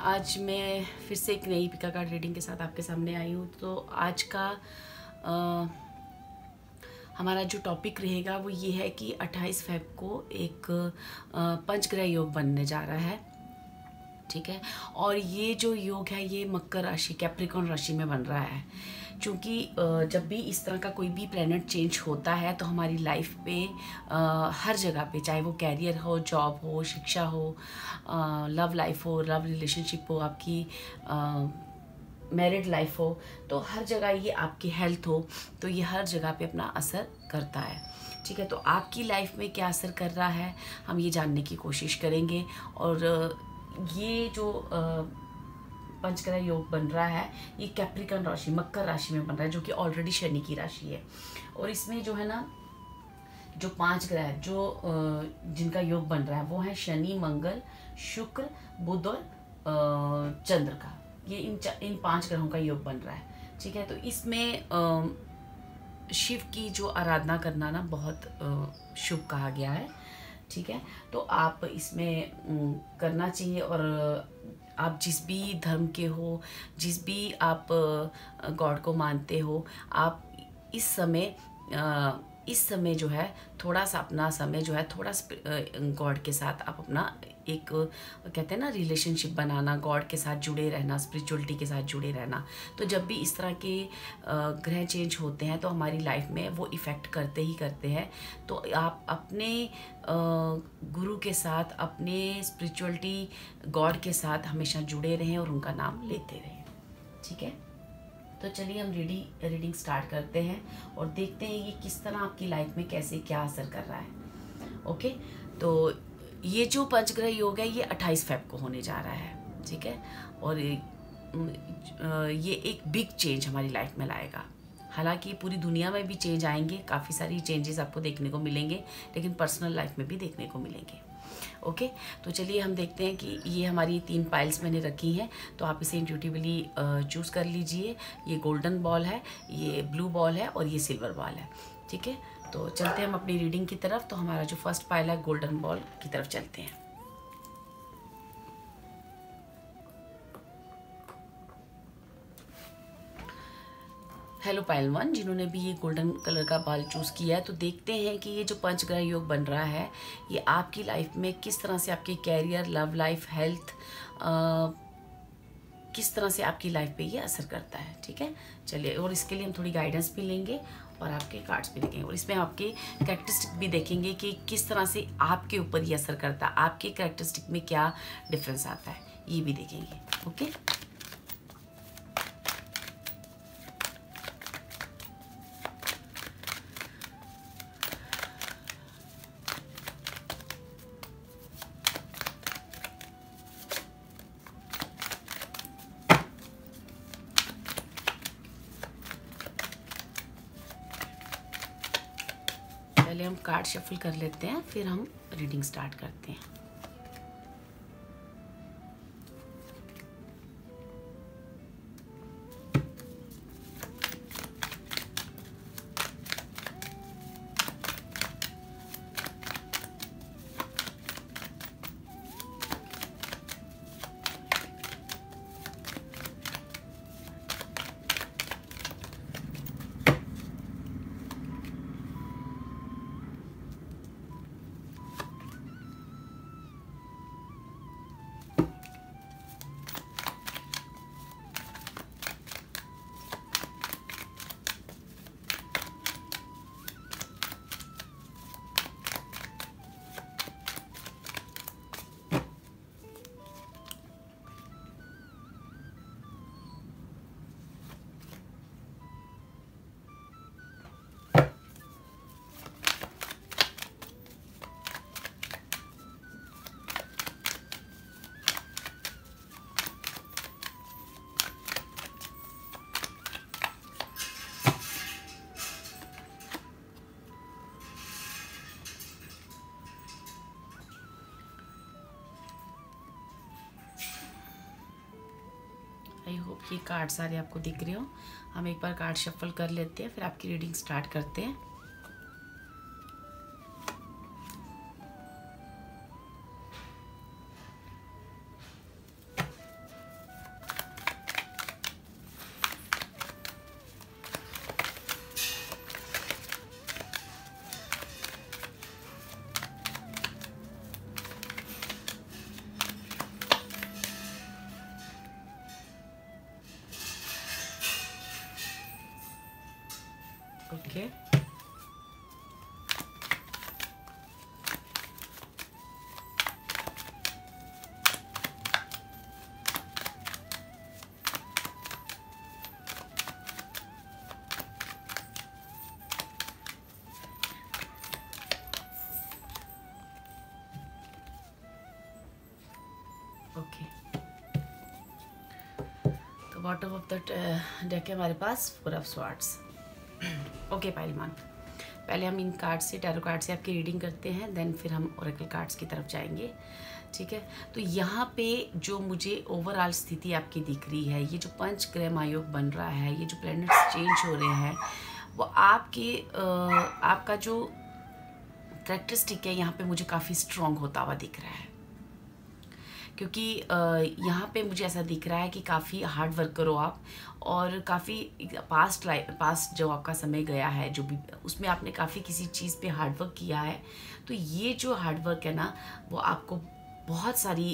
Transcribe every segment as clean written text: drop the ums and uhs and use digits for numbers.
आज मैं फिर से एक नई पिका कार्ड रीडिंग के साथ आपके सामने आई हूँ। तो आज का हमारा जो टॉपिक रहेगा वो ये है कि 28 फेब को एक पंचग्रह योग बनने जा रहा है। ठीक है, और ये जो योग है ये मकर राशि कैप्रिकॉर्न राशि में बन रहा है। क्योंकि जब भी इस तरह का कोई भी प्लैनेट चेंज होता है तो हमारी लाइफ पे हर जगह पे, चाहे वो कैरियर हो, जॉब हो, शिक्षा हो, लव लाइफ हो, लव रिलेशनशिप हो, आपकी मैरिड लाइफ हो, तो हर जगह ये आपकी हेल्थ हो, तो ये हर जगह पे अपना असर करता है। ठीक है, तो आपकी लाइफ में क्या असर कर रहा है हम ये जानने की कोशिश करेंगे। और ये जो पंचग्रह योग बन रहा है ये कैप्रिकॉर्न राशि, मकर राशि में बन रहा है, जो कि ऑलरेडी शनि की राशि है। और इसमें जो है ना, जो 5 ग्रह जो जिनका योग बन रहा है वो है शनि, मंगल, शुक्र, बुध और चंद्र का। ये इन 5 ग्रहों का योग बन रहा है। ठीक है, तो इसमें शिव की जो आराधना करना ना बहुत शुभ कहा गया है। ठीक है, तो आप इसमें करना चाहिए। और आप जिस भी धर्म के हो, जिस भी आप गॉड को मानते हो, आप इस समय जो है थोड़ा सा अपना समय जो है थोड़ा गॉड के साथ आप अपना एक कहते हैं ना रिलेशनशिप बनाना, गॉड के साथ जुड़े रहना, स्पिरिचुअलिटी के साथ जुड़े रहना। तो जब भी इस तरह के ग्रह चेंज होते हैं तो हमारी लाइफ में वो इफ़ेक्ट करते ही करते हैं। तो आप अपने गुरु के साथ, अपने स्पिरिचुअलिटी गॉड के साथ हमेशा जुड़े रहें और उनका नाम लेते रहें। ठीक है, तो चलिए हम रीडिंग स्टार्ट करते हैं और देखते हैं ये किस तरह आपकी लाइफ में कैसे क्या असर कर रहा है। ओके, तो ये जो पंचग्रह योग है ये 28 फेब को होने जा रहा है। ठीक है, और ये एक बिग चेंज हमारी लाइफ में लाएगा। हालांकि पूरी दुनिया में भी चेंज आएंगे, काफ़ी सारी चेंजेस आपको देखने को मिलेंगे, लेकिन पर्सनल लाइफ में भी देखने को मिलेंगे। ओके, तो चलिए हम देखते हैं कि ये हमारी 3 पाइल्स मैंने रखी हैं, तो आप इसे इंट्यूटिवली चूज़ कर लीजिए। ये गोल्डन बॉल है, ये ब्लू बॉल है और ये सिल्वर बॉल है। ठीक है, तो चलते हैं हम अपनी रीडिंग की तरफ। तो हमारा जो फर्स्ट पाइल है गोल्डन बॉल की तरफ चलते हैं। हेलो पाइल 1, जिन्होंने भी ये गोल्डन कलर का बाल चूज़ किया है, तो देखते हैं कि ये जो पंचग्रह योग बन रहा है ये आपकी लाइफ में किस तरह से आपके कैरियर, लव लाइफ, हेल्थ, किस तरह से आपकी लाइफ पे ये असर करता है। ठीक है, चलिए, और इसके लिए हम थोड़ी गाइडेंस भी लेंगे और आपके कार्ड्स भी देखेंगे और इसमें आपके कैरेक्टरिस्टिक भी देखेंगे कि किस तरह से आपके ऊपर ये असर करता है, आपके कैरेक्टरिस्टिक में क्या डिफरेंस आता है, ये भी देखेंगे। ओके, पहले हम कार्ड शफल कर लेते हैं, फिर हम रीडिंग स्टार्ट करते हैं। आई होप ये कार्ड सारे आपको दिख रहे हो। हम एक बार कार्ड शफल कर लेते हैं, फिर आपकी रीडिंग स्टार्ट करते हैं। Okay, okay. तो बॉटम ऑफ द डेक है हमारे पास 4 ऑफ स्वॉर्ड्स। ओके पहलवान, पहले हम इन कार्ड से, टैरो कार्ड से आपकी रीडिंग करते हैं, देन फिर हम ओरेकल कार्ड्स की तरफ जाएंगे, ठीक है। तो यहाँ पे जो मुझे ओवरऑल स्थिति आपकी दिख रही है, ये जो पंच ग्रह महायोग बन रहा है, ये जो प्लैनेट्स चेंज हो रहे हैं, वो आपके आपका जो कैरेक्टरिस्टिक है यहाँ पे मुझे काफ़ी स्ट्रॉन्ग होता हुआ दिख रहा है। क्योंकि यहाँ पे मुझे ऐसा दिख रहा है कि काफ़ी हार्ड वर्कर हो आप, और काफ़ी पास्ट जो आपका समय गया है, जो भी उसमें आपने काफ़ी किसी चीज़ पे हार्ड वर्क किया है। तो ये जो हार्ड वर्क है ना, वो आपको बहुत सारी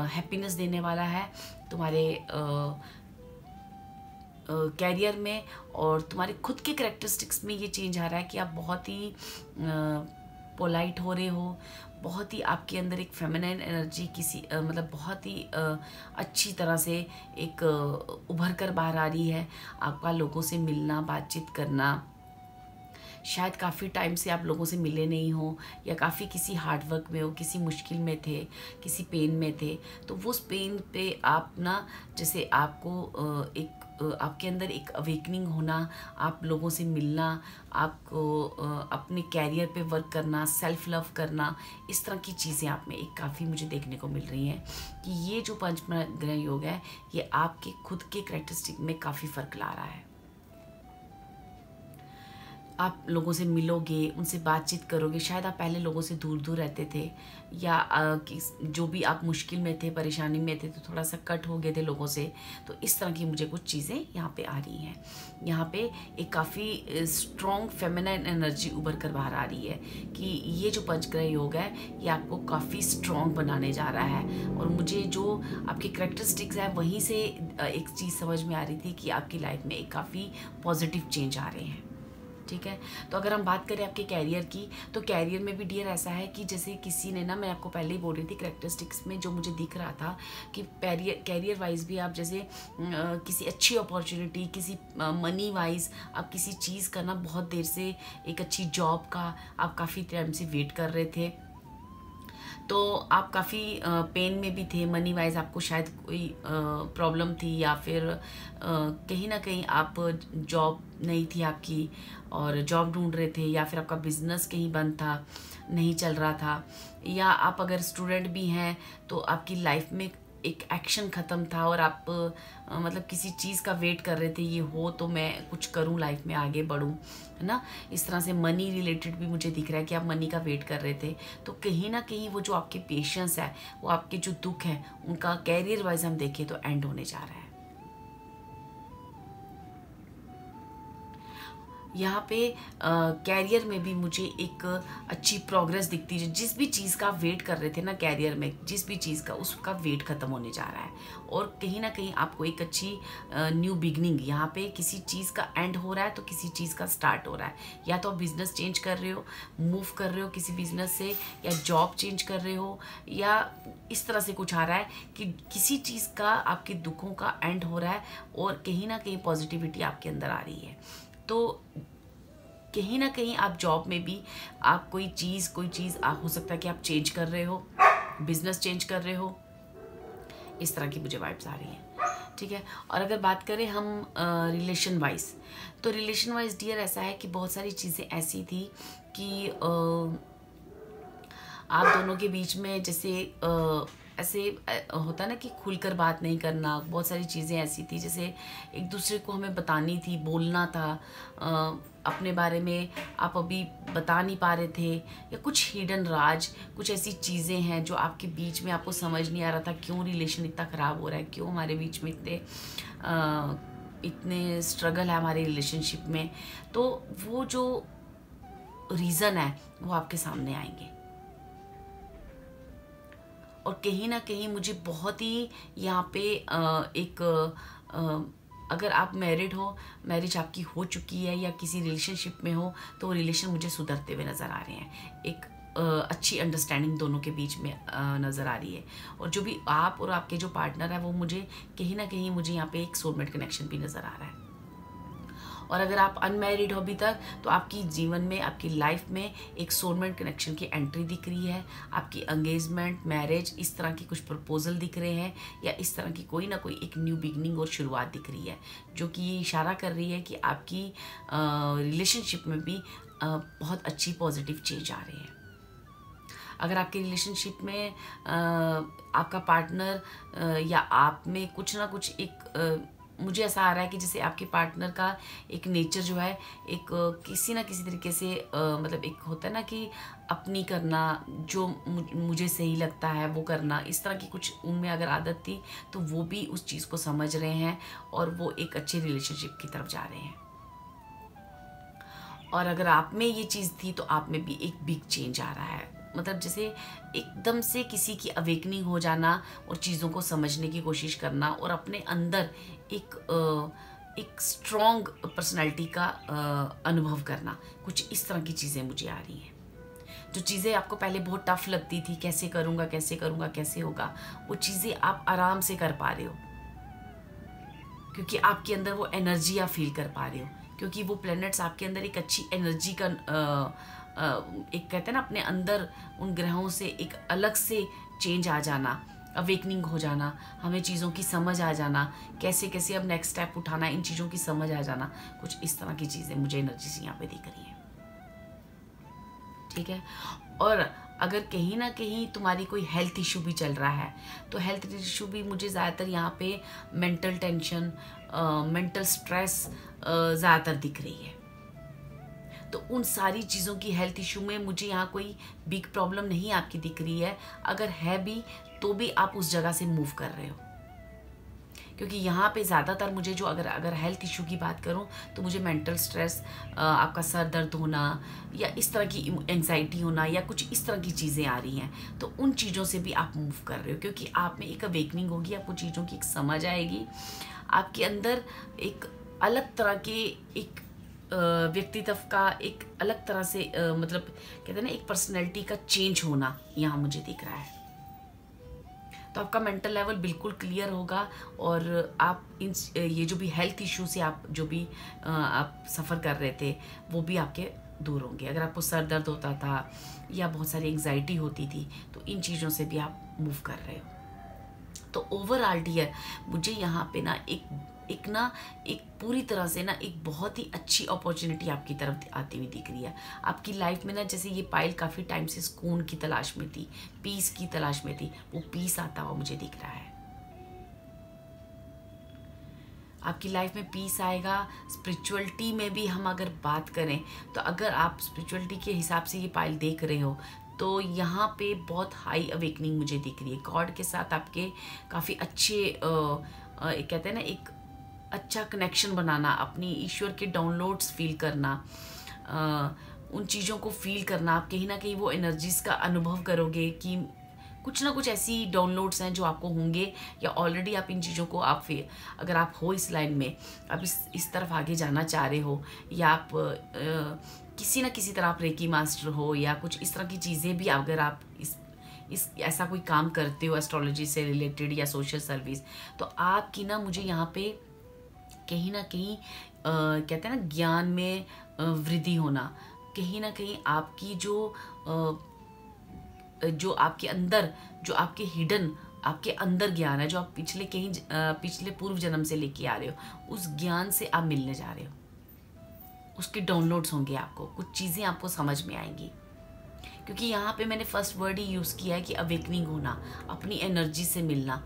हैप्पीनेस देने वाला है तुम्हारे कैरियर में, और तुम्हारे खुद के कैरेक्टरिस्टिक्स में ये चेंज आ रहा है कि आप बहुत ही पोलाइट हो रहे हो, बहुत ही आपके अंदर एक फेमिनाइन एनर्जी किसी मतलब बहुत ही अच्छी तरह से एक उभर कर बाहर आ रही है। आपका लोगों से मिलना, बातचीत करना, शायद काफ़ी टाइम से आप लोगों से मिले नहीं हो, या काफ़ी किसी हार्ड वर्क में हो, किसी मुश्किल में थे, किसी पेन में थे, तो वो उस पेन पे आप ना, जैसे आपको एक आपके अंदर एक अवेकनिंग होना, आप लोगों से मिलना, आपको अपने कैरियर पे वर्क करना, सेल्फ लव करना, इस तरह की चीज़ें आप में एक काफ़ी मुझे देखने को मिल रही हैं कि ये जो पंच ग्रह योग है, ये आपके खुद के कैरेक्टरिस्टिक में काफ़ी फ़र्क ला रहा है। आप लोगों से मिलोगे, उनसे बातचीत करोगे। शायद आप पहले लोगों से दूर दूर रहते थे, या जो भी आप मुश्किल में थे, परेशानी में थे, तो थोड़ा सा कट हो गए थे लोगों से। तो इस तरह की मुझे कुछ चीज़ें यहाँ पे आ रही हैं। यहाँ पे एक काफ़ी स्ट्रॉन्ग फेमिनाइन एनर्जी उभर कर बाहर आ रही है कि ये जो पंचग्रह योग है, ये आपको काफ़ी स्ट्रॉन्ग बनाने जा रहा है। और मुझे जो आपके कैरेक्टरिस्टिक्स है, वहीं से एक चीज़ समझ में आ रही थी कि आपकी लाइफ में एक काफ़ी पॉजिटिव चेंज आ रहे हैं, ठीक है। तो अगर हम बात करें आपके कैरियर की, तो कैरियर में भी डियर ऐसा है कि जैसे किसी ने ना, मैं आपको पहले ही बोल रही थी कैरेक्टरिस्टिक्स में जो मुझे दिख रहा था कि कैरियर वाइज भी आप जैसे किसी अच्छी अपॉर्चुनिटी, किसी मनी वाइज आप किसी चीज़ का ना, बहुत देर से एक अच्छी जॉब का आप काफ़ी टाइम से वेट कर रहे थे, तो आप काफ़ी पेन में भी थे। मनी वाइज आपको शायद कोई प्रॉब्लम थी, या फिर कहीं ना कहीं आप जॉब नहीं थी आपकी और जॉब ढूंढ रहे थे, या फिर आपका बिजनेस कहीं बंद था, नहीं चल रहा था, या आप अगर स्टूडेंट भी हैं तो आपकी लाइफ में एक एक्शन ख़त्म था और आप मतलब किसी चीज़ का वेट कर रहे थे, ये हो तो मैं कुछ करूं, लाइफ में आगे बढ़ूं, है ना। इस तरह से मनी रिलेटेड भी मुझे दिख रहा है कि आप मनी का वेट कर रहे थे। तो कहीं ना कहीं वो जो आपके पेशेंस है, वो आपके जो दुख है, उनका कैरियर वाइज हम देखें तो एंड होने जा रहा है। यहाँ पे कैरियर में भी मुझे एक अच्छी प्रोग्रेस दिखती है। जिस भी चीज़ का वेट कर रहे थे ना कैरियर में, जिस भी चीज़ का, उसका वेट ख़त्म होने जा रहा है, और कहीं ना कहीं आपको एक अच्छी न्यू बिगनिंग, यहाँ पे किसी चीज़ का एंड हो रहा है तो किसी चीज़ का स्टार्ट हो रहा है। या तो आप बिज़नेस चेंज कर रहे हो, मूव कर रहे हो किसी बिज़नेस से, या जॉब चेंज कर रहे हो, या इस तरह से कुछ आ रहा है कि किसी चीज़ का आपके दुखों का एंड हो रहा है, और कहीं ना कहीं पॉजिटिविटी आपके अंदर आ रही है। तो कहीं ना कहीं आप जॉब में भी आप कोई चीज़ हो सकता है कि आप चेंज कर रहे हो, बिजनेस चेंज कर रहे हो, इस तरह की मुझे वाइब्स आ रही हैं, ठीक है। और अगर बात करें हम रिलेशन वाइज, तो रिलेशन वाइज डियर ऐसा है कि बहुत सारी चीज़ें ऐसी थी कि आप दोनों के बीच में जैसे ऐसे होता ना कि खुलकर बात नहीं करना, बहुत सारी चीज़ें ऐसी थी जैसे एक दूसरे को हमें बतानी थी, बोलना था, अपने बारे में आप अभी बता नहीं पा रहे थे, या कुछ हिडन राज, कुछ ऐसी चीज़ें हैं जो आपके बीच में आपको समझ नहीं आ रहा था क्यों रिलेशन इतना ख़राब हो रहा है, क्यों हमारे बीच में इतने स्ट्रगल है हमारे रिलेशनशिप में। तो वो जो रीज़न है वो आपके सामने आएंगे, और कहीं ना कहीं मुझे बहुत ही यहाँ पे एक अगर आप मैरिड हो, मैरिज आपकी हो चुकी है या किसी रिलेशनशिप में हो, तो वो रिलेशन मुझे सुधरते हुए नज़र आ रहे हैं। एक अच्छी अंडरस्टैंडिंग दोनों के बीच में नज़र आ रही है। और जो भी आप और आपके जो पार्टनर है वो मुझे कहीं ना कहीं मुझे यहाँ पे एक सोलमेट कनेक्शन भी नज़र आ रहा है। और अगर आप अनमैरिड हो अभी तक, तो आपकी जीवन में, आपकी लाइफ में एक सोलमेट कनेक्शन की एंट्री दिख रही है। आपकी एंगेजमेंट, मैरिज, इस तरह की कुछ प्रपोजल दिख रहे हैं, या इस तरह की कोई ना कोई एक न्यू बिगनिंग और शुरुआत दिख रही है, जो कि ये इशारा कर रही है कि आपकी रिलेशनशिप में भी बहुत अच्छी पॉजिटिव चेंज आ रही है। अगर आपके रिलेशनशिप में आपका पार्टनर या आप में कुछ ना कुछ एक मुझे ऐसा आ रहा है कि जैसे आपके पार्टनर का एक नेचर जो है, एक किसी ना किसी तरीके से मतलब एक होता है ना कि अपनी करना, जो मुझे सही लगता है वो करना, इस तरह की कुछ उनमें अगर आदत थी, तो वो भी उस चीज़ को समझ रहे हैं और वो एक अच्छे रिलेशनशिप की तरफ जा रहे हैं। और अगर आप में ये चीज़ थी, तो आप में भी एक बिग चेंज आ रहा है। मतलब जैसे एकदम से किसी की अवेकनिंग हो जाना और चीज़ों को समझने की कोशिश करना और अपने अंदर एक स्ट्रॉन्ग पर्सनालिटी का अनुभव करना, कुछ इस तरह की चीज़ें मुझे आ रही हैं। जो चीज़ें आपको पहले बहुत टफ लगती थी, कैसे करूँगा कैसे करूँगा कैसे होगा, वो चीज़ें आप आराम से कर पा रहे हो, क्योंकि आपके अंदर वो एनर्जी आप फील कर पा रहे हो, क्योंकि वो प्लैनेट्स आपके अंदर एक अच्छी एनर्जी का एक कहते हैं ना अपने अंदर उन ग्रहों से एक अलग से चेंज आ जाना, अवेकनिंग हो जाना, हमें चीज़ों की समझ आ जाना, कैसे कैसे अब नेक्स्ट स्टेप उठाना, इन चीज़ों की समझ आ जाना, कुछ इस तरह की चीज़ें मुझे एनर्जी से यहाँ पे दिख रही है। ठीक है। और अगर कहीं ना कहीं तुम्हारी कोई हेल्थ इशू भी चल रहा है, तो हेल्थ इशू भी मुझे ज़्यादातर यहाँ पे मेंटल टेंशन, मेंटल स्ट्रेस ज़्यादातर दिख रही है। तो उन सारी चीज़ों की हेल्थ इशू में मुझे यहाँ कोई बिग प्रॉब्लम नहीं आपकी दिख रही है। अगर है भी, तो भी आप उस जगह से मूव कर रहे हो, क्योंकि यहाँ पे ज़्यादातर मुझे जो अगर हेल्थ इशू की बात करूँ, तो मुझे मेंटल स्ट्रेस, आपका सर दर्द होना या इस तरह की एंग्जाइटी होना या कुछ इस तरह की चीज़ें आ रही हैं। तो उन चीज़ों से भी आप मूव कर रहे हो, क्योंकि आप में एक अवेकनिंग होगी, आपको चीज़ों की एक समझ आएगी, आपके अंदर एक अलग तरह के एक व्यक्तित्व का एक अलग तरह से मतलब कहते हैं ना एक पर्सनैलिटी का चेंज होना यहाँ मुझे दिख रहा है। तो आपका मेंटल लेवल बिल्कुल क्लियर होगा और आप ये जो भी हेल्थ इशू से आप जो भी आप सफ़र कर रहे थे, वो भी आपके दूर होंगे। अगर आपको सर दर्द होता था या बहुत सारी एंग्जाइटी होती थी, तो इन चीज़ों से भी आप मूव कर रहे हो। तो ओवरऑल डियर, मुझे यहाँ पे ना एक पूरी तरह से ना एक बहुत ही अच्छी अपॉर्चुनिटी आपकी तरफ आती हुई दिख रही है। आपकी लाइफ में ना जैसे ये पाइल काफ़ी टाइम से सुकून की तलाश में थी, पीस की तलाश में थी, वो पीस आता हुआ मुझे दिख रहा है। आपकी लाइफ में पीस आएगा। स्पिरिचुअलिटी में भी हम अगर बात करें, तो अगर आप स्पिरिचुअलिटी के हिसाब से ये पाइल देख रहे हो, तो यहाँ पे बहुत हाई अवेकनिंग मुझे दिख रही है। गॉड के साथ आपके काफ़ी अच्छे कहते हैं ना एक अच्छा कनेक्शन बनाना, अपनी ईश्वर के डाउनलोड्स फील करना, उन चीज़ों को फील करना। आप कहीं ना कहीं वो एनर्जीज़ का अनुभव करोगे कि कुछ ना कुछ ऐसी डाउनलोड्स हैं जो आपको होंगे, या ऑलरेडी आप इन चीज़ों को आप अगर आप हो इस लाइन में, आप इस तरफ आगे जाना चाह रहे हो, या आप किसी ना किसी तरह आप रेकी मास्टर हो या कुछ इस तरह की चीज़ें भी, अगर आप इस ऐसा कोई काम करते हो एस्ट्रोलॉजी से रिलेटेड या सोशल सर्विस, तो आपकी ना मुझे यहाँ पे कहीं ना कहीं कहते हैं ना ज्ञान में वृद्धि होना, कहीं ना कहीं आपकी जो आपके अंदर, जो आपके हिडन आपके अंदर ज्ञान है, जो आप पिछले पूर्व जन्म से लेके आ रहे हो, उस ज्ञान से आप मिलने जा रहे हो। उसके डाउनलोड्स होंगे, आपको कुछ चीज़ें आपको समझ में आएंगी। क्योंकि यहाँ पे मैंने फर्स्ट वर्ड ही यूज़ किया है कि अवेकनिंग होना, अपनी एनर्जी से मिलना,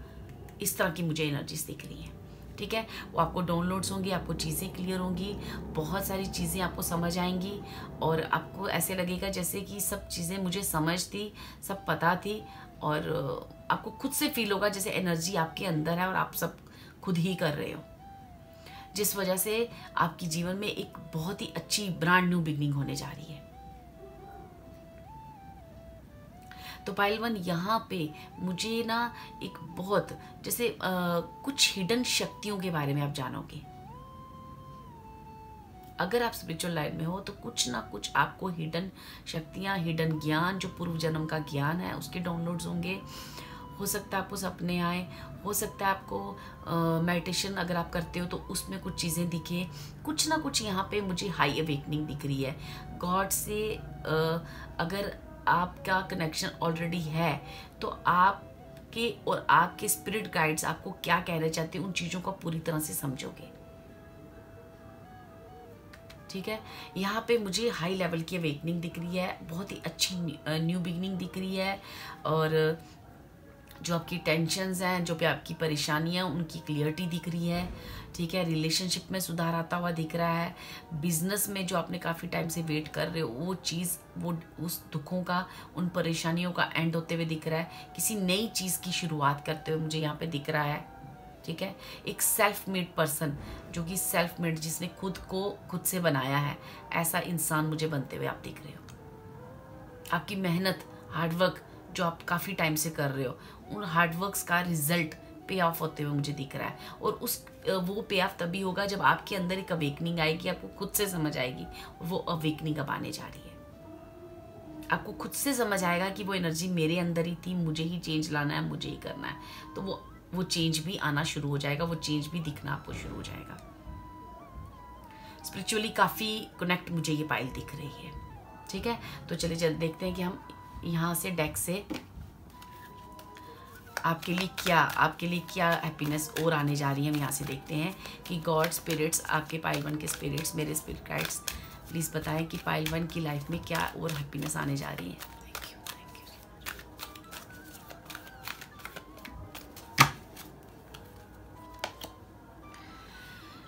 इस तरह की मुझे एनर्जीज दिख रही हैं। ठीक है, वो आपको डाउनलोड्स होंगे, आपको चीज़ें क्लियर होंगी, बहुत सारी चीज़ें आपको समझ आएंगी, और आपको ऐसे लगेगा जैसे कि सब चीज़ें मुझे समझ थी, सब पता थी, और आपको खुद से फील होगा जैसे एनर्जी आपके अंदर है और आप सब खुद ही कर रहे हो, जिस वजह से आपकी जीवन में एक बहुत ही अच्छी ब्रांड न्यू बिगनिंग होने जा रही है। तो पाइल वन, यहाँ पे मुझे ना एक बहुत जैसे कुछ हिडन शक्तियों के बारे में आप जानोगे। अगर आप स्पिरिचुअल लाइन में हो तो कुछ ना कुछ आपको हिडन शक्तियाँ, हिडन ज्ञान, जो पूर्व जन्म का ज्ञान है उसके डाउनलोड्स होंगे। हो सकता है आपको सपने आए, हो सकता है आपको मेडिटेशन अगर आप करते हो तो उसमें कुछ चीज़ें दिखे। कुछ ना कुछ यहाँ पे मुझे हाई अवेकनिंग दिख रही है गॉड से। अगर आपका कनेक्शन ऑलरेडी है तो आपके और आपके स्पिरिट गाइड्स आपको क्या कहना चाहते हैं उन चीज़ों को पूरी तरह से समझोगे। ठीक है, यहाँ पे मुझे हाई लेवल की अवेकनिंग दिख रही है, बहुत ही अच्छी न्यू बिगनिंग दिख रही है। और जो आपकी टेंशन्स हैं, जो भी आपकी परेशानियाँ, उनकी क्लियरिटी दिख रही है। ठीक है, रिलेशनशिप में सुधार आता हुआ दिख रहा है। बिजनेस में जो आपने काफ़ी टाइम से वेट कर रहे हो वो चीज़, वो उस दुखों का, उन परेशानियों का एंड होते हुए दिख रहा है। किसी नई चीज़ की शुरुआत करते हुए मुझे यहाँ पे दिख रहा है। ठीक है, एक सेल्फ मेड पर्सन, जो कि सेल्फ मेड, जिसने खुद को खुद से बनाया है, ऐसा इंसान मुझे बनते हुए आप दिख रहे हो। आपकी मेहनत, हार्डवर्क जो आप काफ़ी टाइम से कर रहे हो, उन हार्डवर्क्स का रिजल्ट पे ऑफ होते हुए मुझे दिख रहा है। और वो पे ऑफ तभी होगा जब आपके अंदर एक अवेकनिंग आएगी, आपको खुद से समझ आएगी। वो अवेकनिंग अब आने जा रही है, आपको खुद से समझ आएगा कि वो एनर्जी मेरे अंदर ही थी, मुझे ही चेंज लाना है, मुझे ही करना है। तो वो चेंज भी आना शुरू हो जाएगा, वो चेंज भी दिखना आपको शुरू हो जाएगा। स्पिरिचुअली काफ़ी कनेक्ट मुझे ये पाइल दिख रही है। ठीक है, तो चलिए देखते हैं कि हम यहाँ से डेक से आपके लिए क्या हैप्पीनेस और आने जा रही है। हम यहाँ से देखते हैं कि गॉड स्पिरिट्स, आपके पाइल 1 के स्पिरिट्स, मेरे स्पिरिट गाइड्स, प्लीज़ बताएं कि पाइल 1 की लाइफ में क्या और हैप्पीनेस आने जा रही है। Thank you.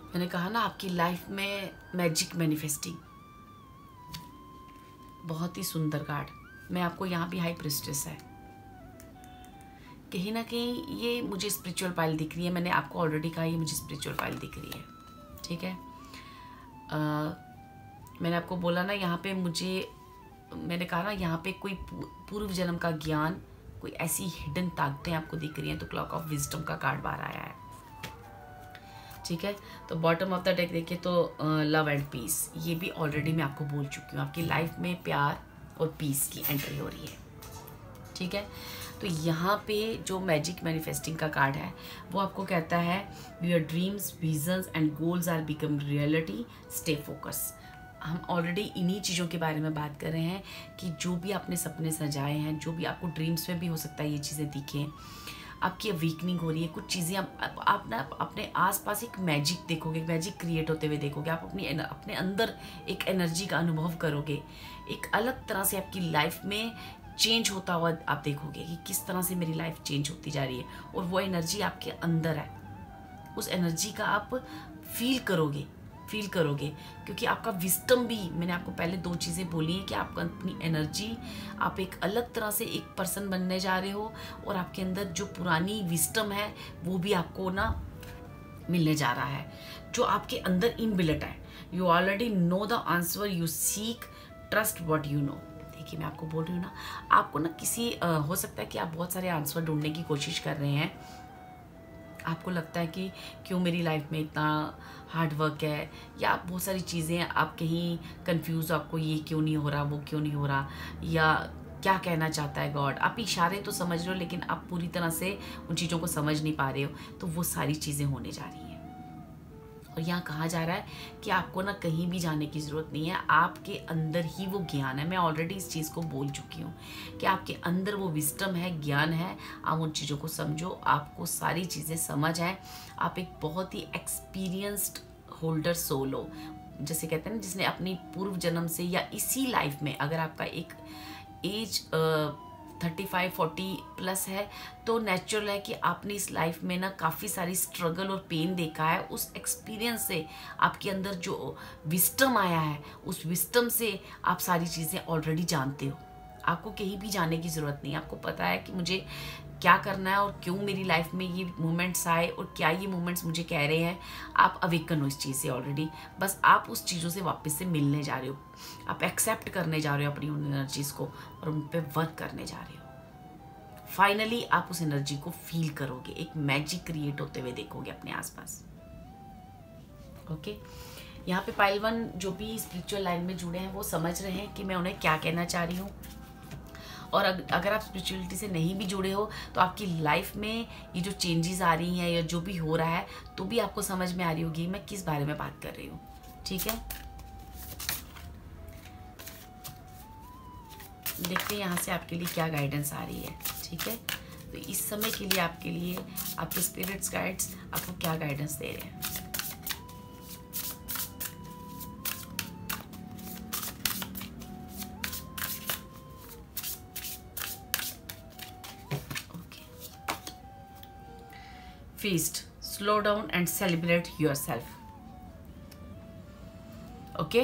मैंने कहा ना, आपकी लाइफ में मैजिक मैनिफेस्टिंग, बहुत ही सुंदर कार्ड। मैं आपको यहाँ भी हाई प्रिस्टेस है, कहीं ना कहीं ये मुझे स्पिरिचुअल पाइल दिख रही है। मैंने आपको ऑलरेडी कहा ये मुझे स्पिरिचुअल पाइल दिख रही है। ठीक है, मैंने आपको बोला ना, यहाँ पे मैंने कहा ना, यहाँ पे कोई पूर्व जन्म का ज्ञान, कोई ऐसी हिडन ताकतें आपको दिख रही हैं। तो क्लॉक ऑफ विजडम का कार्ड बाहर आया है। ठीक है, तो बॉटम ऑफ द डेक देखिए तो लव एंड पीस, ये भी ऑलरेडी मैं आपको बोल चुकी हूँ। आपकी लाइफ में प्यार और पीस की एंट्री हो रही है। ठीक है, तो यहाँ पे जो मैजिक मैनिफेस्टिंग का कार्ड है वो आपको कहता है your dreams, visions and goals are become reality, stay focus. हम ऑलरेडी इन्हीं चीज़ों के बारे में बात कर रहे हैं कि जो भी आपने सपने सजाए हैं, जो भी आपको ड्रीम्स में भी हो सकता है ये चीज़ें दिखें, आपकी वीकनिंग हो रही है। कुछ चीज़ें आप ना अपने आसपास एक मैजिक देखोगे, मैजिक क्रिएट होते हुए देखोगे। आप अपने अंदर एक एनर्जी का अनुभव करोगे, एक अलग तरह से आपकी लाइफ में चेंज होता हुआ आप देखोगे कि किस तरह से मेरी लाइफ चेंज होती जा रही है। और वो एनर्जी आपके अंदर है, उस एनर्जी का आप फील करोगे क्योंकि आपका विस्टम भी, मैंने आपको पहले 2 चीज़ें बोली हैं कि आपका अपनी एनर्जी, आप एक अलग तरह से एक पर्सन बनने जा रहे हो। और आपके अंदर जो पुरानी विस्टम है वो भी आपको ना मिलने जा रहा है, जो आपके अंदर इनबिल्ट है। You already know the answer you seek, trust what you know. देखिए, मैं आपको बोल रही हूँ ना, आपको ना हो सकता है कि आप बहुत सारे आंसर ढूंढने की कोशिश कर रहे हैं। आपको लगता है कि क्यों मेरी लाइफ में इतना हार्ड वर्क है, या बहुत सारी चीज़ें आप कहीं कंफ्यूज, आपको ये क्यों नहीं हो रहा, वो क्यों नहीं हो रहा, या क्या कहना चाहता है गॉड। आप इशारे तो समझ रहे हो लेकिन आप पूरी तरह से उन चीज़ों को समझ नहीं पा रहे हो। तो वो सारी चीज़ें होने जा रही हैं। और यहाँ कहा जा रहा है कि आपको ना कहीं भी जाने की ज़रूरत नहीं है, आपके अंदर ही वो ज्ञान है। मैं ऑलरेडी इस चीज़ को बोल चुकी हूँ कि आपके अंदर वो विस्डम है, ज्ञान है। आप उन चीज़ों को समझो, आपको सारी चीज़ें समझ है। आप एक बहुत ही एक्सपीरियंस्ड होल्डर सोल हो, जैसे कहते हैं ना, जिसने अपनी पूर्व जन्म से या इसी लाइफ में, अगर आपका एक एज 35-40 प्लस है तो नेचुरल है कि आपने इस लाइफ में ना काफ़ी सारी स्ट्रगल और पेन देखा है। उस एक्सपीरियंस से आपके अंदर जो विस्डम आया है, उस विस्डम से आप सारी चीज़ें ऑलरेडी जानते हो। आपको कहीं भी जाने की ज़रूरत नहीं है। आपको पता है कि मुझे क्या करना है और क्यों मेरी लाइफ में ये मोमेंट्स आए और क्या ये मोमेंट्स मुझे कह रहे हैं। आप अवेकन हो इस चीज़ से ऑलरेडी, बस आप उस चीज़ों से वापस से मिलने जा रहे हो। आप एक्सेप्ट करने जा रहे हो अपनी उन एनर्जीज़ को और उन पर वर्क करने जा रहे हो। फाइनली आप उस एनर्जी को फील करोगे, एक मैजिक क्रिएट होते हुए देखोगे अपने आसपास। ओके, यहाँ पे पाइल 1 जो भी स्पिरिचुअल लाइन में जुड़े हैं वो समझ रहे हैं कि मैं उन्हें क्या कहना चाह रही हूँ। और अगर आप स्पिरिचुअलिटी से नहीं भी जुड़े हो तो आपकी लाइफ में ये जो चेंजेस आ रही हैं या जो भी हो रहा है तो भी आपको समझ में आ रही होगी मैं किस बारे में बात कर रही हूँ। ठीक है, देखते हैं यहाँ से आपके लिए क्या गाइडेंस आ रही है। ठीक है, तो इस समय के लिए आपके लिए आपके स्पिरिट्स गाइड्स आपको क्या गाइडेंस दे रहे हैं। Feast, slow down and celebrate yourself. Okay,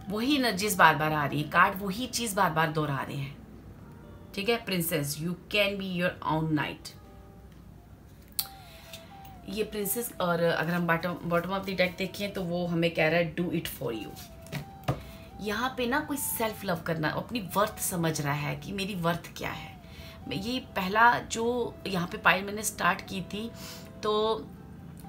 वही एनर्जीज बार बार आ रही है, कार्ड वही चीज बार बार दोहरा रहे हैं। ठीक है, princess you can be your own night. ये प्रिंसेस, और अगर हम बॉटम ऑफ द डेक देखें तो वो हमें कह रहा है डू इट फॉर यू। यहाँ पे ना कोई सेल्फ लव करना, अपनी वर्थ समझ रहा है कि मेरी वर्थ क्या है। ये पहला जो यहाँ पे पाइल मैंने स्टार्ट की थी तो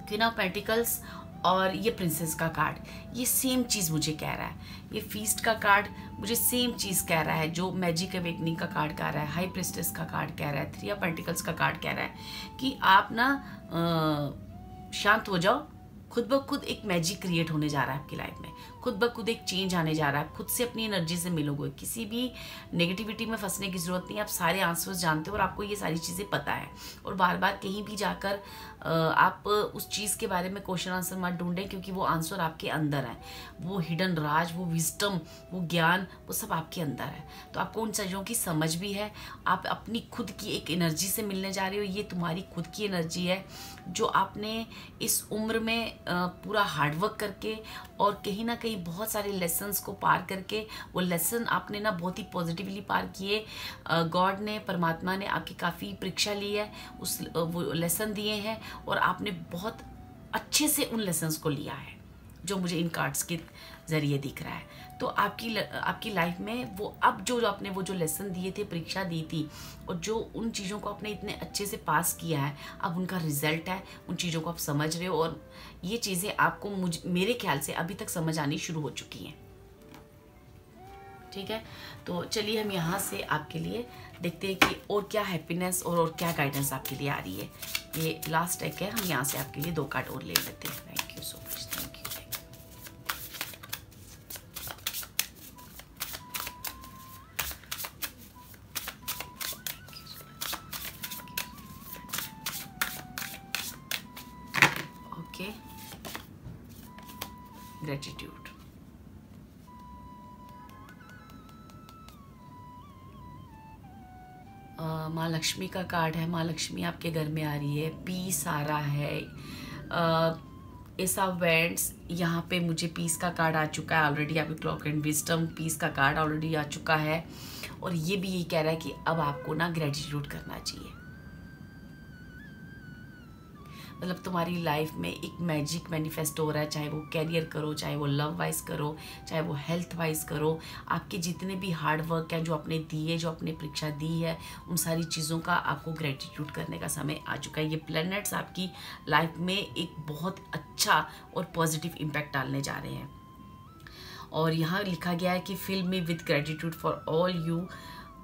क्वीन ऑफ पेंटिकल्स और ये प्रिंसेस का कार्ड, ये सेम चीज़ मुझे कह रहा है। ये फीस्ट का कार्ड मुझे सेम चीज़ कह रहा है जो मैजिक अवेकनिंग का कार्ड कह रहा है, हाई प्रिस्टेस का कार्ड कह रहा है, 3 ऑफ पेंटिकल्स का कार्ड कह रहा है कि आप ना शांत हो जाओ। खुद ब खुद एक मैजिक क्रिएट होने जा रहा है आपकी लाइफ में, खुद ब खुद एक चेंज आने जा रहा है। खुद से अपनी एनर्जी से मिलोगे, किसी भी नेगेटिविटी में फंसने की ज़रूरत नहीं है। आप सारे आंसर्स जानते हो और आपको ये सारी चीज़ें पता है। और बार बार कहीं भी जाकर आप उस चीज़ के बारे में क्वेश्चन आंसर मत ढूंढें, क्योंकि वो आंसर आपके अंदर है। वो हिडन राज, वो विजडम, वो ज्ञान, वो सब आपके अंदर है। तो आपको उन चीज़ों की समझ भी है। आप अपनी खुद की एक एनर्जी से मिलने जा रहे हो। ये तुम्हारी खुद की एनर्जी है जो आपने इस उम्र में पूरा हार्डवर्क करके और कहीं ना कहीं बहुत सारे लेसन्स को पार करके, वो लेसन आपने ना बहुत ही पॉजिटिवली पार किए। गॉड ने, परमात्मा ने आपकी काफ़ी परीक्षा ली है, वो लेसन दिए हैं और आपने बहुत अच्छे से उन लेसन्स को लिया है जो मुझे इन कार्ड्स के ज़रिए दिख रहा है। तो आपकी लाइफ में वो अब जो आपने वो जो लेसन दिए थे, परीक्षा दी थी, और जो उन चीज़ों को आपने इतने अच्छे से पास किया है, अब उनका रिजल्ट है। उन चीज़ों को आप समझ रहे हो और ये चीज़ें आपको मेरे ख्याल से अभी तक समझ आनी शुरू हो चुकी हैं। ठीक है, तो चलिए हम यहाँ से आपके लिए देखते हैं कि और क्या हैप्पीनेस और क्या गाइडेंस आपके लिए आ रही है। ये लास्ट डेक है, हम यहाँ से आपके लिए 2 कार्ड और ले लेते हैं। Thank you so much, thank you. Okay, gratitude. माँ लक्ष्मी का कार्ड है। माँ लक्ष्मी आपके घर में आ रही है, पीस आ रहा है। एस ऑफ वैंड्स, यहाँ पे मुझे पीस का कार्ड आ चुका है ऑलरेडी। आपकी क्लॉक एंड विजडम, पीस का कार्ड ऑलरेडी आ चुका है। और ये भी यही कह रहा है कि अब आपको ना ग्रेटिट्यूड करना चाहिए। मतलब तुम्हारी लाइफ में एक मैजिक मैनिफेस्ट हो रहा है, चाहे वो कैरियर करो, चाहे वो लव वाइज करो, चाहे वो हेल्थ वाइज करो। आपके जितने भी हार्ड वर्क हैं जो आपने दिए, जो आपने परीक्षा दी है, उन सारी चीज़ों का आपको ग्रेटिट्यूड करने का समय आ चुका है। ये प्लैनेट्स आपकी लाइफ में एक बहुत अच्छा और पॉजिटिव इम्पैक्ट डालने जा रहे हैं। और यहाँ लिखा गया है कि fill me with gratitude for all you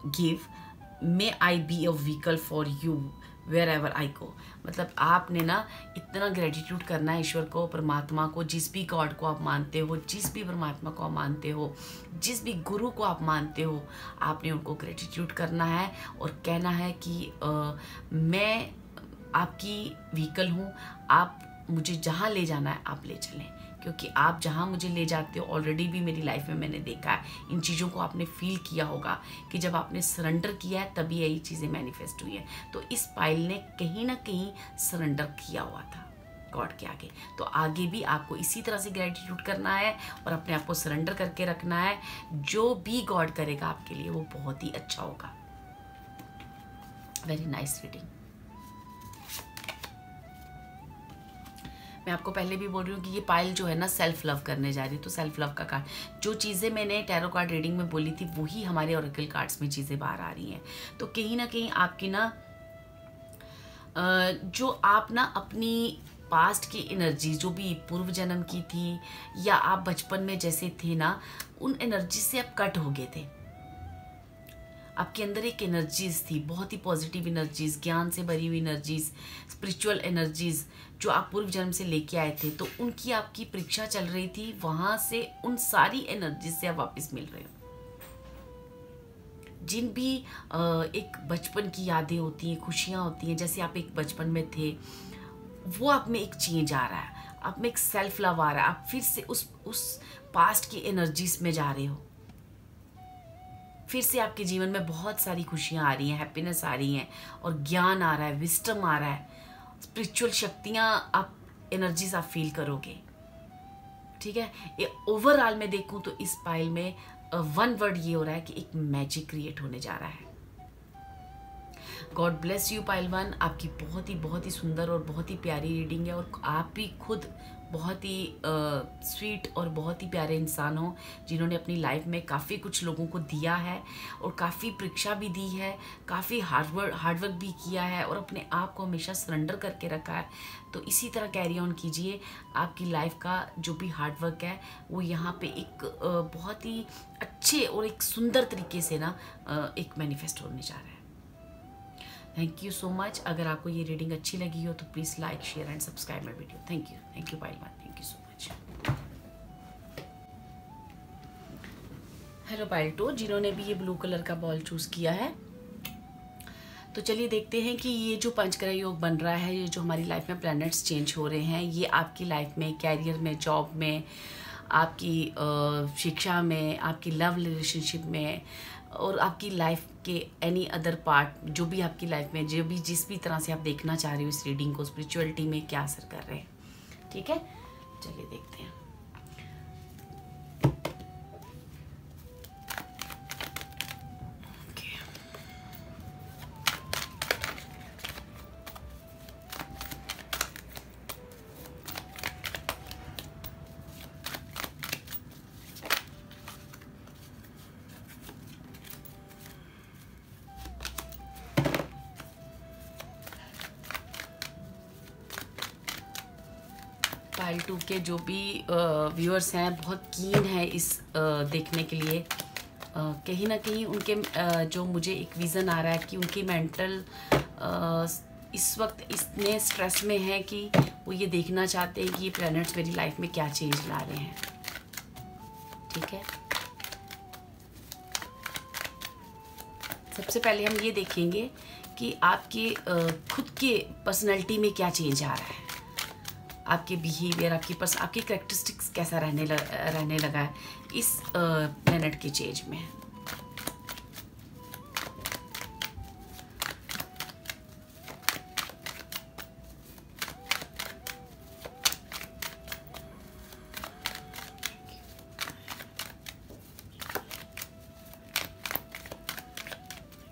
give, may I be a vehicle for you wherever I go. मतलब आपने ना इतना ग्रेटिट्यूड करना है ईश्वर को, परमात्मा को, जिस भी गॉड को आप मानते हो, जिस भी परमात्मा को आप मानते हो, जिस भी गुरु को आप मानते हो, आपने उनको ग्रेटिट्यूड करना है और कहना है कि मैं आपकी व्हीकल हूँ, आप मुझे जहाँ ले जाना है आप ले चलें, क्योंकि आप जहाँ मुझे ले जाते हो ऑलरेडी भी मेरी लाइफ में मैंने देखा है। इन चीज़ों को आपने फील किया होगा कि जब आपने सरेंडर किया है तभी यही चीज़ें मैनिफेस्ट हुई हैं। तो इस पाइल ने कहीं ना कहीं सरेंडर किया हुआ था गॉड के आगे। तो आगे भी आपको इसी तरह से ग्रेटिट्यूड करना है और अपने आप को सरेंडर करके रखना है। जो भी गॉड करेगा आपके लिए वो बहुत ही अच्छा होगा। Very nice reading. मैं आपको पहले भी बोल रही हूँ कि ये पाइल जो है ना सेल्फ लव करने जा रही है। तो सेल्फ लव का कार्ड, जो चीज़ें मैंने टैरो कार्ड रीडिंग में बोली थी वही हमारे ऑरेकल कार्ड्स में चीज़ें बाहर आ रही हैं। तो कहीं ना कहीं आपकी ना जो आप ना अपनी पास्ट की एनर्जी जो भी पूर्व जन्म की थी या आप बचपन में जैसे थे ना, उन एनर्जी से आप कट हो गए थे। आपके अंदर एक एनर्जीज थी, बहुत ही पॉजिटिव एनर्जीज, ज्ञान से भरी हुई एनर्जीज, स्पिरिचुअल एनर्जीज जो आप पूर्व जन्म से लेके आए थे, तो उनकी आपकी परीक्षा चल रही थी। वहां से उन सारी एनर्जीज से आप वापस मिल रहे हो। जिन भी एक बचपन की यादें होती हैं, खुशियाँ होती हैं, जैसे आप एक बचपन में थे, वो आप में एक चेंज आ रहा है, आप में एक सेल्फ लव आ रहा है, आप फिर से उस पास्ट की एनर्जीज में जा रहे हो। फिर से आपके जीवन में बहुत सारी खुशियाँ आ रही हैं, हैप्पीनेस आ रही हैं, और ज्ञान आ रहा है, विस्डम आ रहा है, स्पिरिचुअल शक्तियाँ, आप एनर्जीज आप फील करोगे। ठीक है, ये ओवरऑल में देखूं तो इस पाइल में वन वर्ड ये हो रहा है कि एक मैजिक क्रिएट होने जा रहा है। God bless you pile one. आपकी बहुत ही सुंदर और बहुत ही प्यारी रीडिंग है, और आप भी खुद बहुत ही स्वीट और बहुत ही प्यारे इंसान हो, जिन्होंने अपनी लाइफ में काफ़ी कुछ लोगों को दिया है और काफ़ी परीक्षा भी दी है, काफ़ी हार्डवर्क भी किया है, और अपने आप को हमेशा सरेंडर करके रखा है। तो इसी तरह कैरी ऑन कीजिए। आपकी लाइफ का जो भी हार्डवर्क है वो यहाँ पे एक बहुत ही अच्छे और एक सुंदर तरीके से ना एक मैनिफेस्ट होने जा रहा है। Thank you so much. अगर आपको ये रीडिंग अच्छी लगी हो तो please like, share and subscribe my video. Thank you pile one, thank you so much. Hello pile two, जिन्होंने भी ये ब्लू कलर का बॉल चूज़ किया है, तो चलिए देखते हैं कि ये जो पंचग्रह योग बन रहा है, ये जो हमारी लाइफ में प्लैनेट्स चेंज हो रहे हैं, ये आपकी लाइफ में, कैरियर में, जॉब में, आपकी शिक्षा में, आपकी लव रिलेशनशिप में, और आपकी लाइफ के एनी अदर पार्ट, जो भी आपकी लाइफ में, जो भी जिस भी तरह से आप देखना चाह रहे हो इस रीडिंग को, स्पिरिचुअलिटी में क्या असर कर रहे हैं। ठीक है, चलिए देखते हैं। पाइल टू के जो भी व्यूअर्स हैं बहुत कीन है इस देखने के लिए। कहीं ना कहीं उनके जो मुझे एक विज़न आ रहा है कि उनकी मेंटल इस वक्त इतने स्ट्रेस में है कि वो ये देखना चाहते हैं कि ये प्लैनेट्स मेरी लाइफ में क्या चेंज ला रहे हैं। ठीक है, सबसे पहले हम ये देखेंगे कि आपके खुद के पर्सनैलिटी में क्या चेंज आ रहा है, आपके बिहेवियर, आपकी कैरेक्टरिस्टिक्स कैसा रहने लगा है इस प्लैनेट के चेंज में।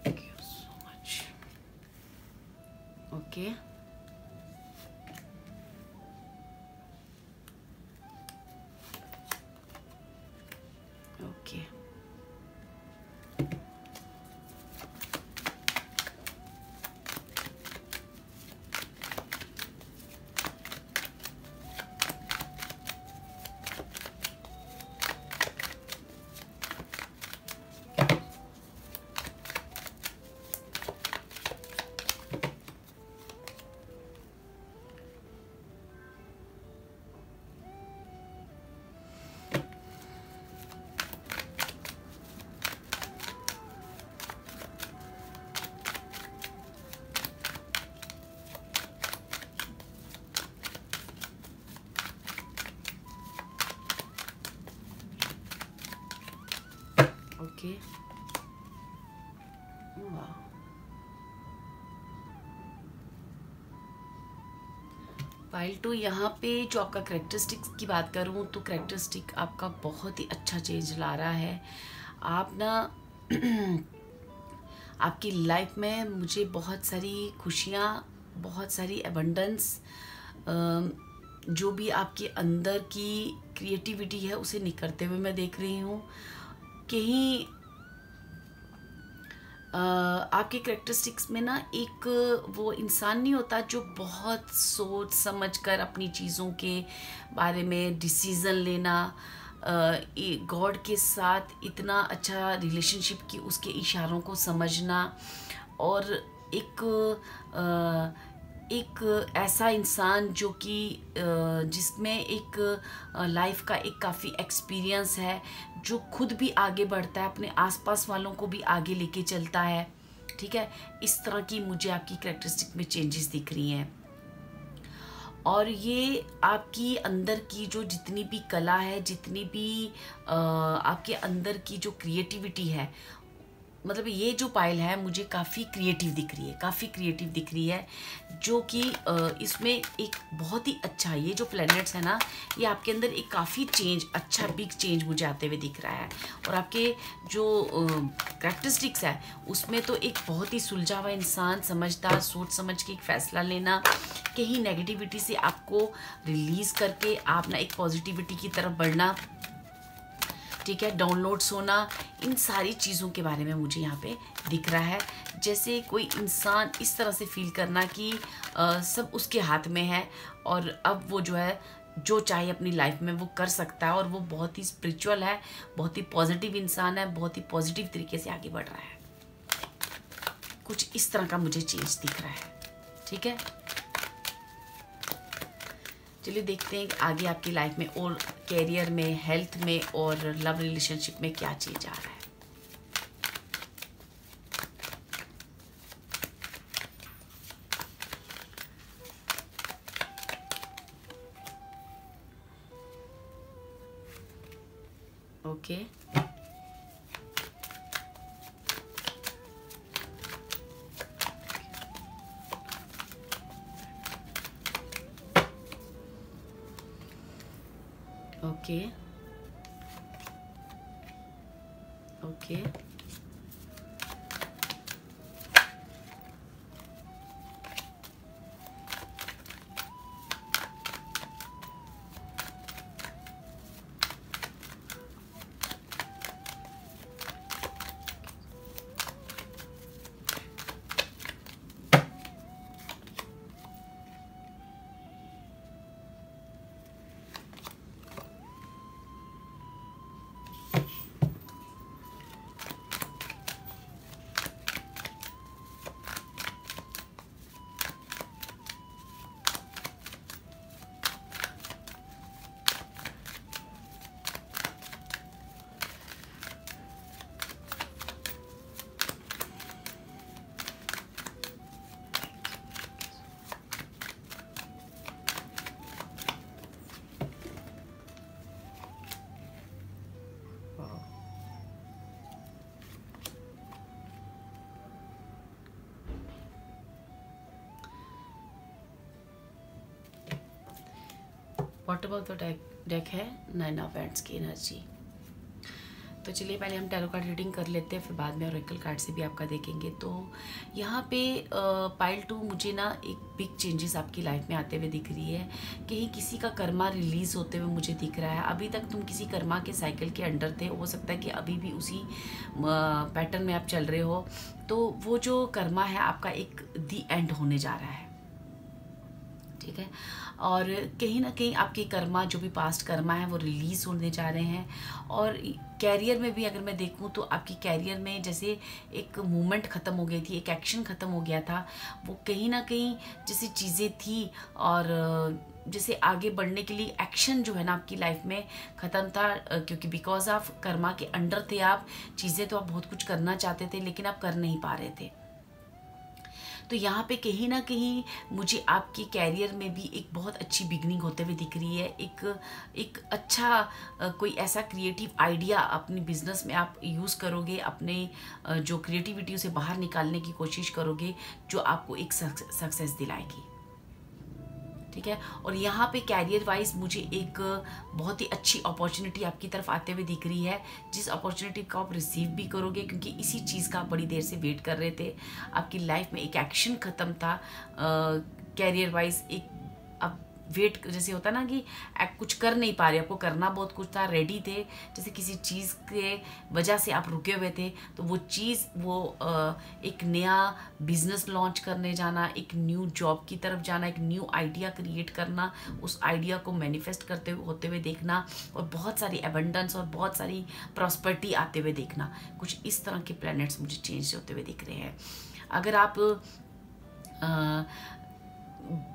Thank you so much. Okay, okay, okay, वाह। पाइल टू, यहाँ पे जो आपका करेक्टरिस्टिक्स की बात करूँ तो करेक्टरिस्टिक आपका बहुत ही अच्छा चेंज ला रहा है। आप ना आपकी लाइफ में मुझे बहुत सारी खुशियाँ, बहुत सारी एबंडेंस, जो भी आपके अंदर की क्रिएटिविटी है उसे निखरते हुए मैं देख रही हूँ। कहीं आपके करेक्टरिस्टिक्स में ना एक वो इंसान नहीं होता जो बहुत सोच समझ कर अपनी चीज़ों के बारे में डिसीज़न लेना, गॉड के साथ इतना अच्छा रिलेशनशिप की उसके इशारों को समझना, और एक एक ऐसा इंसान जो कि जिसमें एक लाइफ का एक काफ़ी एक्सपीरियंस है, जो खुद भी आगे बढ़ता है, अपने आसपास वालों को भी आगे लेके चलता है। ठीक है, इस तरह की मुझे आपकी कैरेक्टरिस्टिक में चेंजेस दिख रही हैं। और ये आपकी अंदर की जो जितनी भी कला है, जितनी भी आपके अंदर की जो क्रिएटिविटी है, मतलब ये जो पाइल है मुझे काफ़ी क्रिएटिव दिख रही है, काफ़ी क्रिएटिव दिख रही है, जो कि इसमें एक बहुत ही अच्छा, ये जो प्लैनेट्स है ना, ये आपके अंदर एक काफ़ी चेंज, अच्छा बिग चेंज मुझे आते हुए दिख रहा है। और आपके जो कैरेक्टरिस्टिक्स है उसमें तो एक बहुत ही सुलझा हुआ इंसान, समझदार, सोच समझ के एक फ़ैसला लेना, कहीं नेगेटिविटी से आपको रिलीज़ करके आप ना एक पॉजिटिविटी की तरफ बढ़ना, ठीक है, डाउनलोड्स होना, इन सारी चीज़ों के बारे में मुझे यहाँ पे दिख रहा है। जैसे कोई इंसान इस तरह से फील करना कि सब उसके हाथ में है और अब वो जो है जो चाहे अपनी लाइफ में वो कर सकता है, और वो बहुत ही स्पिरिचुअल है, बहुत ही पॉजिटिव इंसान है, बहुत ही पॉजिटिव तरीके से आगे बढ़ रहा है। कुछ इस तरह का मुझे चेंज दिख रहा है। ठीक है, चलिए देखते हैं कि आगे आपकी लाइफ में और कैरियर में, हेल्थ में और लव रिलेशनशिप में क्या चेंज आ रहा है। Okay, okay, okay, bottom of the deck है 9 ऑफ वैंड्स की एनर्जी। तो चलिए पहले हम टैरो कार्ड रीडिंग कर लेते हैं, फिर बाद में ऑरेकल कार्ड से भी आपका देखेंगे। तो यहाँ पे पाइल 2 मुझे ना एक बिग चेंजेस आपकी लाइफ में आते हुए दिख रही है। कहीं किसी का कर्मा रिलीज़ होते हुए मुझे दिख रहा है। अभी तक तुम किसी कर्मा के साइकिल के अंडर थे, हो सकता है कि अभी भी उसी पैटर्न में आप चल रहे हो। तो वो जो कर्मा है आपका एक दी एंड होने जा रहा है। ठीक है, और कहीं ना कहीं आपके कर्मा, जो भी पास्ट कर्मा है, वो रिलीज़ होने जा रहे हैं। और कैरियर में भी अगर मैं देखूं तो आपकी कैरियर में जैसे एक मूवमेंट ख़त्म हो गई थी, एक एक्शन ख़त्म हो गया था, वो कहीं ना कहीं जैसी चीज़ें थी, और जैसे आगे बढ़ने के लिए एक्शन जो है ना आपकी लाइफ में ख़त्म था, क्योंकि बिकॉज ऑफ कर्मा के अंडर थे आप। चीज़ें तो आप बहुत कुछ करना चाहते थे लेकिन आप कर नहीं पा रहे थे। तो यहाँ पे कहीं ना कहीं मुझे आपके कैरियर में भी एक बहुत अच्छी बिगनिंग होते हुए दिख रही है। एक अच्छा कोई ऐसा क्रिएटिव आइडिया अपनी बिजनेस में आप यूज़ करोगे, अपने जो क्रिएटिविटी उसे बाहर निकालने की कोशिश करोगे, जो आपको एक सक्सेस दिलाएगी। ठीक है, और यहाँ पे कैरियर वाइज मुझे एक बहुत ही अच्छी अपॉर्चुनिटी आपकी तरफ आते हुए दिख रही है, जिस अपॉर्चुनिटी को आप रिसीव भी करोगे, क्योंकि इसी चीज़ का आप बड़ी देर से वेट कर रहे थे। आपकी लाइफ में एक एक्शन ख़त्म था कैरियर वाइज, एक अब वेट, जैसे होता ना कि आप कुछ कर नहीं पा रहे, आपको करना बहुत कुछ था, रेडी थे, जैसे किसी चीज़ के वजह से आप रुके हुए थे, तो वो चीज़ वो एक नया बिजनेस लॉन्च करने जाना, एक न्यू जॉब की तरफ जाना, एक न्यू आइडिया क्रिएट करना, उस आइडिया को मैनिफेस्ट करते हुए होते हुए देखना, और बहुत सारी एबंडेंस और बहुत सारी प्रॉस्पेरिटी आते हुए देखना, कुछ इस तरह के प्लैनेट्स मुझे चेंज होते हुए दिख रहे हैं। अगर आप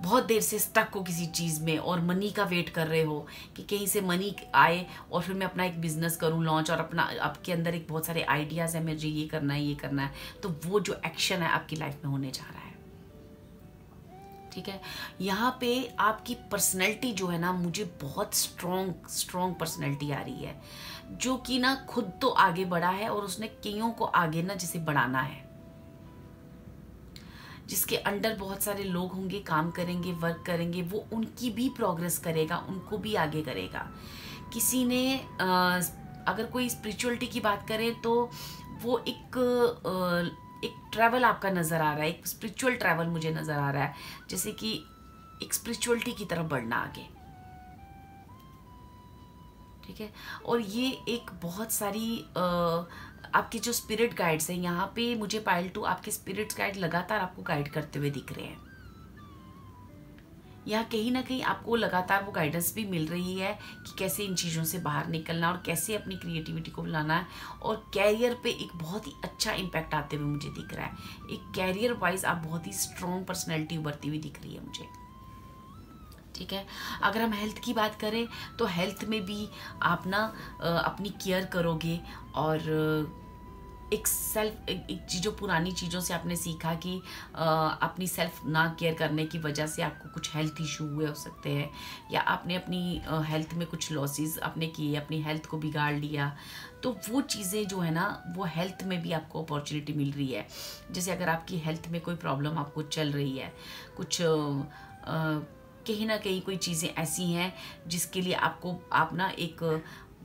बहुत देर से स्टक हो किसी चीज़ में और मनी का वेट कर रहे हो कि कहीं से मनी आए और फिर मैं अपना एक बिजनेस करूं लॉन्च, और अपना आपके अंदर एक बहुत सारे आइडियाज़ हैं, मुझे ये करना है, ये करना है, तो वो जो एक्शन है आपकी लाइफ में होने जा रहा है। ठीक है, यहाँ पे आपकी पर्सनैलिटी जो है ना, मुझे बहुत स्ट्रॉन्ग पर्सनैलिटी आ रही है, जो कि ना खुद तो आगे बढ़ा है और उसने कईयों को आगे ना जैसे बढ़ाना है, जिसके अंडर बहुत सारे लोग होंगे, काम करेंगे, वर्क करेंगे, वो उनकी भी प्रोग्रेस करेगा, उनको भी आगे करेगा। किसी ने अगर कोई स्पिरिचुअलिटी की बात करें तो वो एक ट्रैवल आपका नज़र आ रहा है, एक स्पिरिचुअल ट्रैवल मुझे नज़र आ रहा है, जैसे कि एक स्पिरिचुअलिटी की तरफ बढ़ना आगे। ठीक है, और ये एक बहुत सारी आपके जो स्पिरिट गाइड्स हैं, यहाँ पे मुझे पाइल 2 आपके स्पिरिट गाइड लगातार आपको गाइड करते हुए दिख रहे हैं। यहाँ कहीं ना कहीं आपको लगातार वो गाइडेंस भी मिल रही है कि कैसे इन चीज़ों से बाहर निकलना और कैसे अपनी क्रिएटिविटी को लाना है, और कैरियर पे एक बहुत ही अच्छा इम्पैक्ट आते हुए मुझे दिख रहा है। एक कैरियर वाइज आप बहुत ही स्ट्रॉन्ग पर्सनैलिटी उभरती हुई दिख रही है मुझे। ठीक है, अगर हम हेल्थ की बात करें तो हेल्थ में भी आप ना अपनी केयर करोगे, और एक चीज़ों पुरानी चीज़ों से आपने सीखा कि अपनी सेल्फ ना केयर करने की वजह से आपको कुछ हेल्थ इशू हुए हो सकते हैं, या आपने अपनी हेल्थ में कुछ लॉसेस आपने किए, अपनी हेल्थ को बिगाड़ लिया, तो वो चीज़ें जो है ना, वो हेल्थ में भी आपको अपॉर्चुनिटी मिल रही है। जैसे अगर आपकी हेल्थ में कोई प्रॉब्लम आपको चल रही है, कुछ कहीं ना कहीं कोई चीज़ें ऐसी हैं जिसके लिए आप ना एक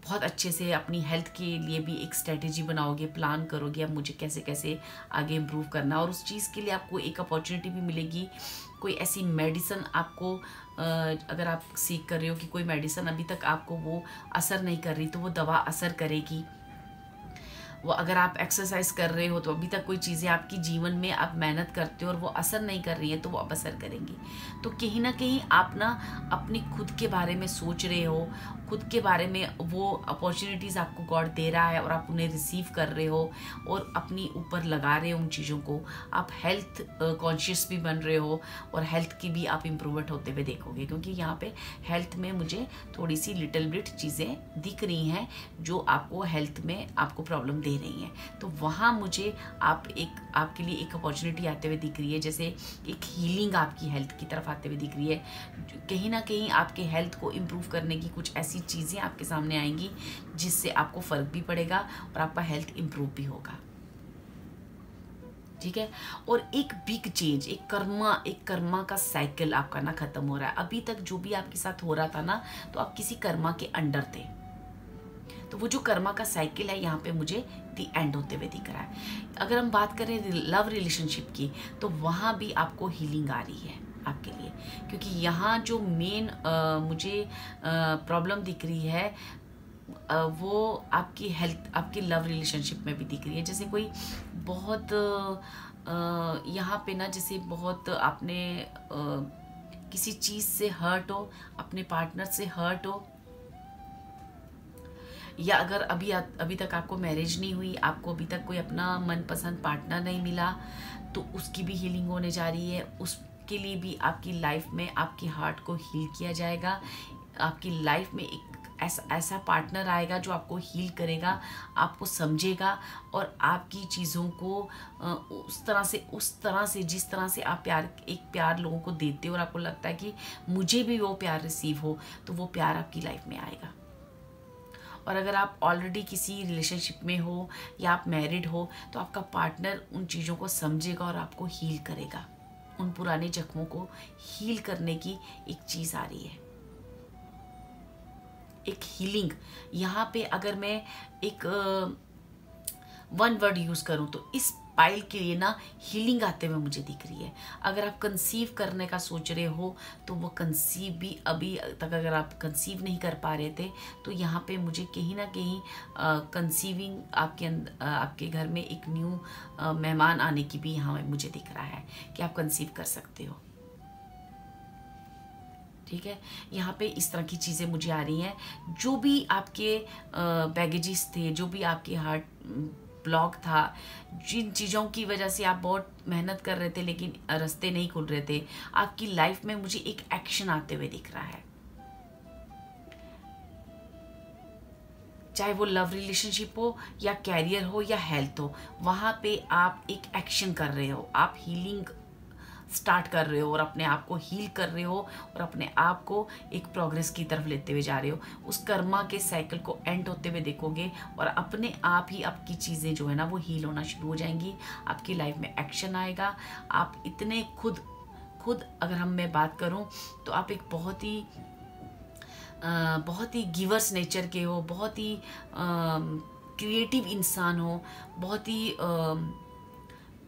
बहुत अच्छे से अपनी हेल्थ के लिए भी एक स्ट्रेटेजी बनाओगे, प्लान करोगे, अब मुझे कैसे कैसे आगे इम्प्रूव करना, और उस चीज़ के लिए आपको एक अपॉर्चुनिटी भी मिलेगी। कोई ऐसी मेडिसिन आपको अगर आप सीख कर रहे हो कि कोई मेडिसिन अभी तक आपको वो असर नहीं कर रही, तो वो दवा असर करेगी। वो अगर आप एक्सरसाइज कर रहे हो तो अभी तक कोई चीज़ें आपकी जीवन में आप मेहनत करते हो और वो असर नहीं कर रही है, तो वो अब असर करेंगी। तो कहीं ना कहीं आप ना अपनी खुद के बारे में सोच रहे हो, खुद के बारे में वो अपॉर्चुनिटीज़ आपको गॉड दे रहा है और आप उन्हें रिसीव कर रहे हो और अपनी ऊपर लगा रहे हो उन चीज़ों को। आप हेल्थ कॉन्शियस भी बन रहे हो और हेल्थ की भी आप इम्प्रूवमेंट होते हुए देखोगे, क्योंकि यहाँ पे हेल्थ में मुझे थोड़ी सी लिटिल बिट चीज़ें दिख रही हैं जो आपको हेल्थ में आपको प्रॉब्लम दे रही हैं। तो वहाँ मुझे आपके लिए एक अपॉर्चुनिटी आते हुए दिख रही है, जैसे एक हीलिंग आपकी हेल्थ की तरफ आते हुए दिख रही है। कहीं ना कहीं आपके हेल्थ को इम्प्रूव करने की कुछ ऐसी चीज़ें आपके सामने आएंगी जिससे आपको फ़र्क भी पड़ेगा और आपका हेल्थ इम्प्रूव भी होगा। ठीक है, और एक बिग चेंज, एक कर्मा का साइकिल आपका ना खत्म हो रहा है। अभी तक जो भी आपके साथ हो रहा था ना, तो आप किसी कर्मा के अंडर थे, तो वो जो कर्मा का साइकिल है यहाँ पे मुझे दी एंड होते हुए दिख रहा है। अगर हम बात करें लव रिलेशनशिप की, तो वहाँ भी आपको हीलिंग आ रही है आपके लिए, क्योंकि यहाँ जो मेन मुझे प्रॉब्लम दिख रही है वो आपकी हेल्थ, आपकी लव रिलेशनशिप में भी दिख रही है। जैसे कोई बहुत यहाँ पे ना, जैसे बहुत आपने किसी चीज़ से हर्ट हो, अपने पार्टनर से हर्ट हो, या अगर अभी तक आपको मैरिज नहीं हुई, आपको अभी तक कोई अपना मनपसंद पार्टनर नहीं मिला, तो उसकी भी हीलिंग होने जा रही है। उसके लिए भी आपकी लाइफ में आपकी हार्ट को हील किया जाएगा। आपकी लाइफ में एक ऐसा पार्टनर आएगा जो आपको हील करेगा, आपको समझेगा और आपकी चीज़ों को उस तरह से जिस तरह से आप प्यार लोगों को देते हो और आपको लगता है कि मुझे भी वो प्यार रिसीव हो, तो वो प्यार आपकी लाइफ में आएगा। और अगर आप ऑलरेडी किसी रिलेशनशिप में हो या आप मैरिड हो, तो आपका पार्टनर उन चीज़ों को समझेगा और आपको हील करेगा। उन पुराने जख्मों को हील करने की एक चीज़ आ रही है, एक हीलिंग। यहाँ पे अगर मैं एक वन वर्ड यूज़ करूँ तो इस पाइल के लिए ना हीलिंग आते हुए मुझे दिख रही है। अगर आप कंसीव करने का सोच रहे हो तो वो कंसीव भी अभी तक अगर आप कंसीव नहीं कर पा रहे थे तो यहाँ पे मुझे कहीं ना कहीं कंसीविंग आपके घर में एक न्यू मेहमान आने की भी यहाँ मुझे दिख रहा है कि आप कंसीव कर सकते हो। ठीक है, यहाँ पे इस तरह की चीज़ें मुझे आ रही हैं। जो भी आपके बैगेजेस थे, जो भी आपके हार्ट ब्लॉक था, जिन चीज़ों की वजह से आप बहुत मेहनत कर रहे थे लेकिन रास्ते नहीं खुल रहे थे, आपकी लाइफ में मुझे एक एक्शन आते हुए दिख रहा है। चाहे वो लव रिलेशनशिप हो या कैरियर हो या हेल्थ हो, वहाँ पे आप एक एक्शन कर रहे हो, आप हीलिंग स्टार्ट कर रहे हो और अपने आप को हील कर रहे हो और अपने आप को एक प्रोग्रेस की तरफ लेते हुए जा रहे हो। उस कर्मा के साइकिल को एंड होते हुए देखोगे और अपने आप ही आपकी चीज़ें जो है ना वो हील होना शुरू हो जाएंगी। आपकी लाइफ में एक्शन आएगा। आप इतने खुद अगर मैं बात करूं तो आप एक बहुत ही गिवर्स नेचर के हो, बहुत ही क्रिएटिव इंसान हो, बहुत ही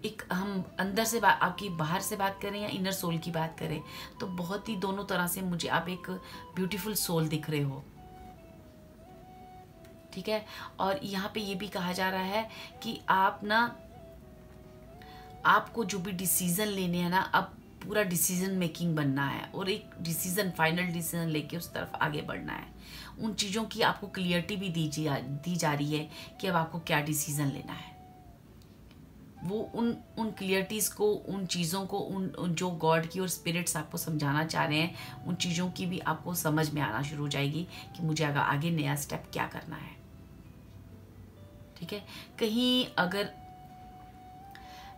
एक हम अंदर से बात, आपकी बाहर से बात करें या इनर सोल की बात करें तो बहुत ही दोनों तरह से मुझे आप एक ब्यूटीफुल सोल दिख रहे हो। ठीक है, और यहाँ पे ये भी कहा जा रहा है कि आपको जो भी डिसीजन लेने हैं ना, अब पूरा डिसीजन मेकिंग बनना है और एक डिसीजन, फाइनल डिसीजन लेके उस तरफ आगे बढ़ना है। उन चीज़ों की आपको क्लियरिटी भी दी जा रही है कि अब आपको क्या डिसीजन लेना है। वो उन क्लियरिटीज़ को, उन चीज़ों को, उन जो गॉड की और स्पिरिट्स आपको समझाना चाह रहे हैं, उन चीज़ों की भी आपको समझ में आना शुरू हो जाएगी कि मुझे आगे नया स्टेप क्या करना है। ठीक है, कहीं अगर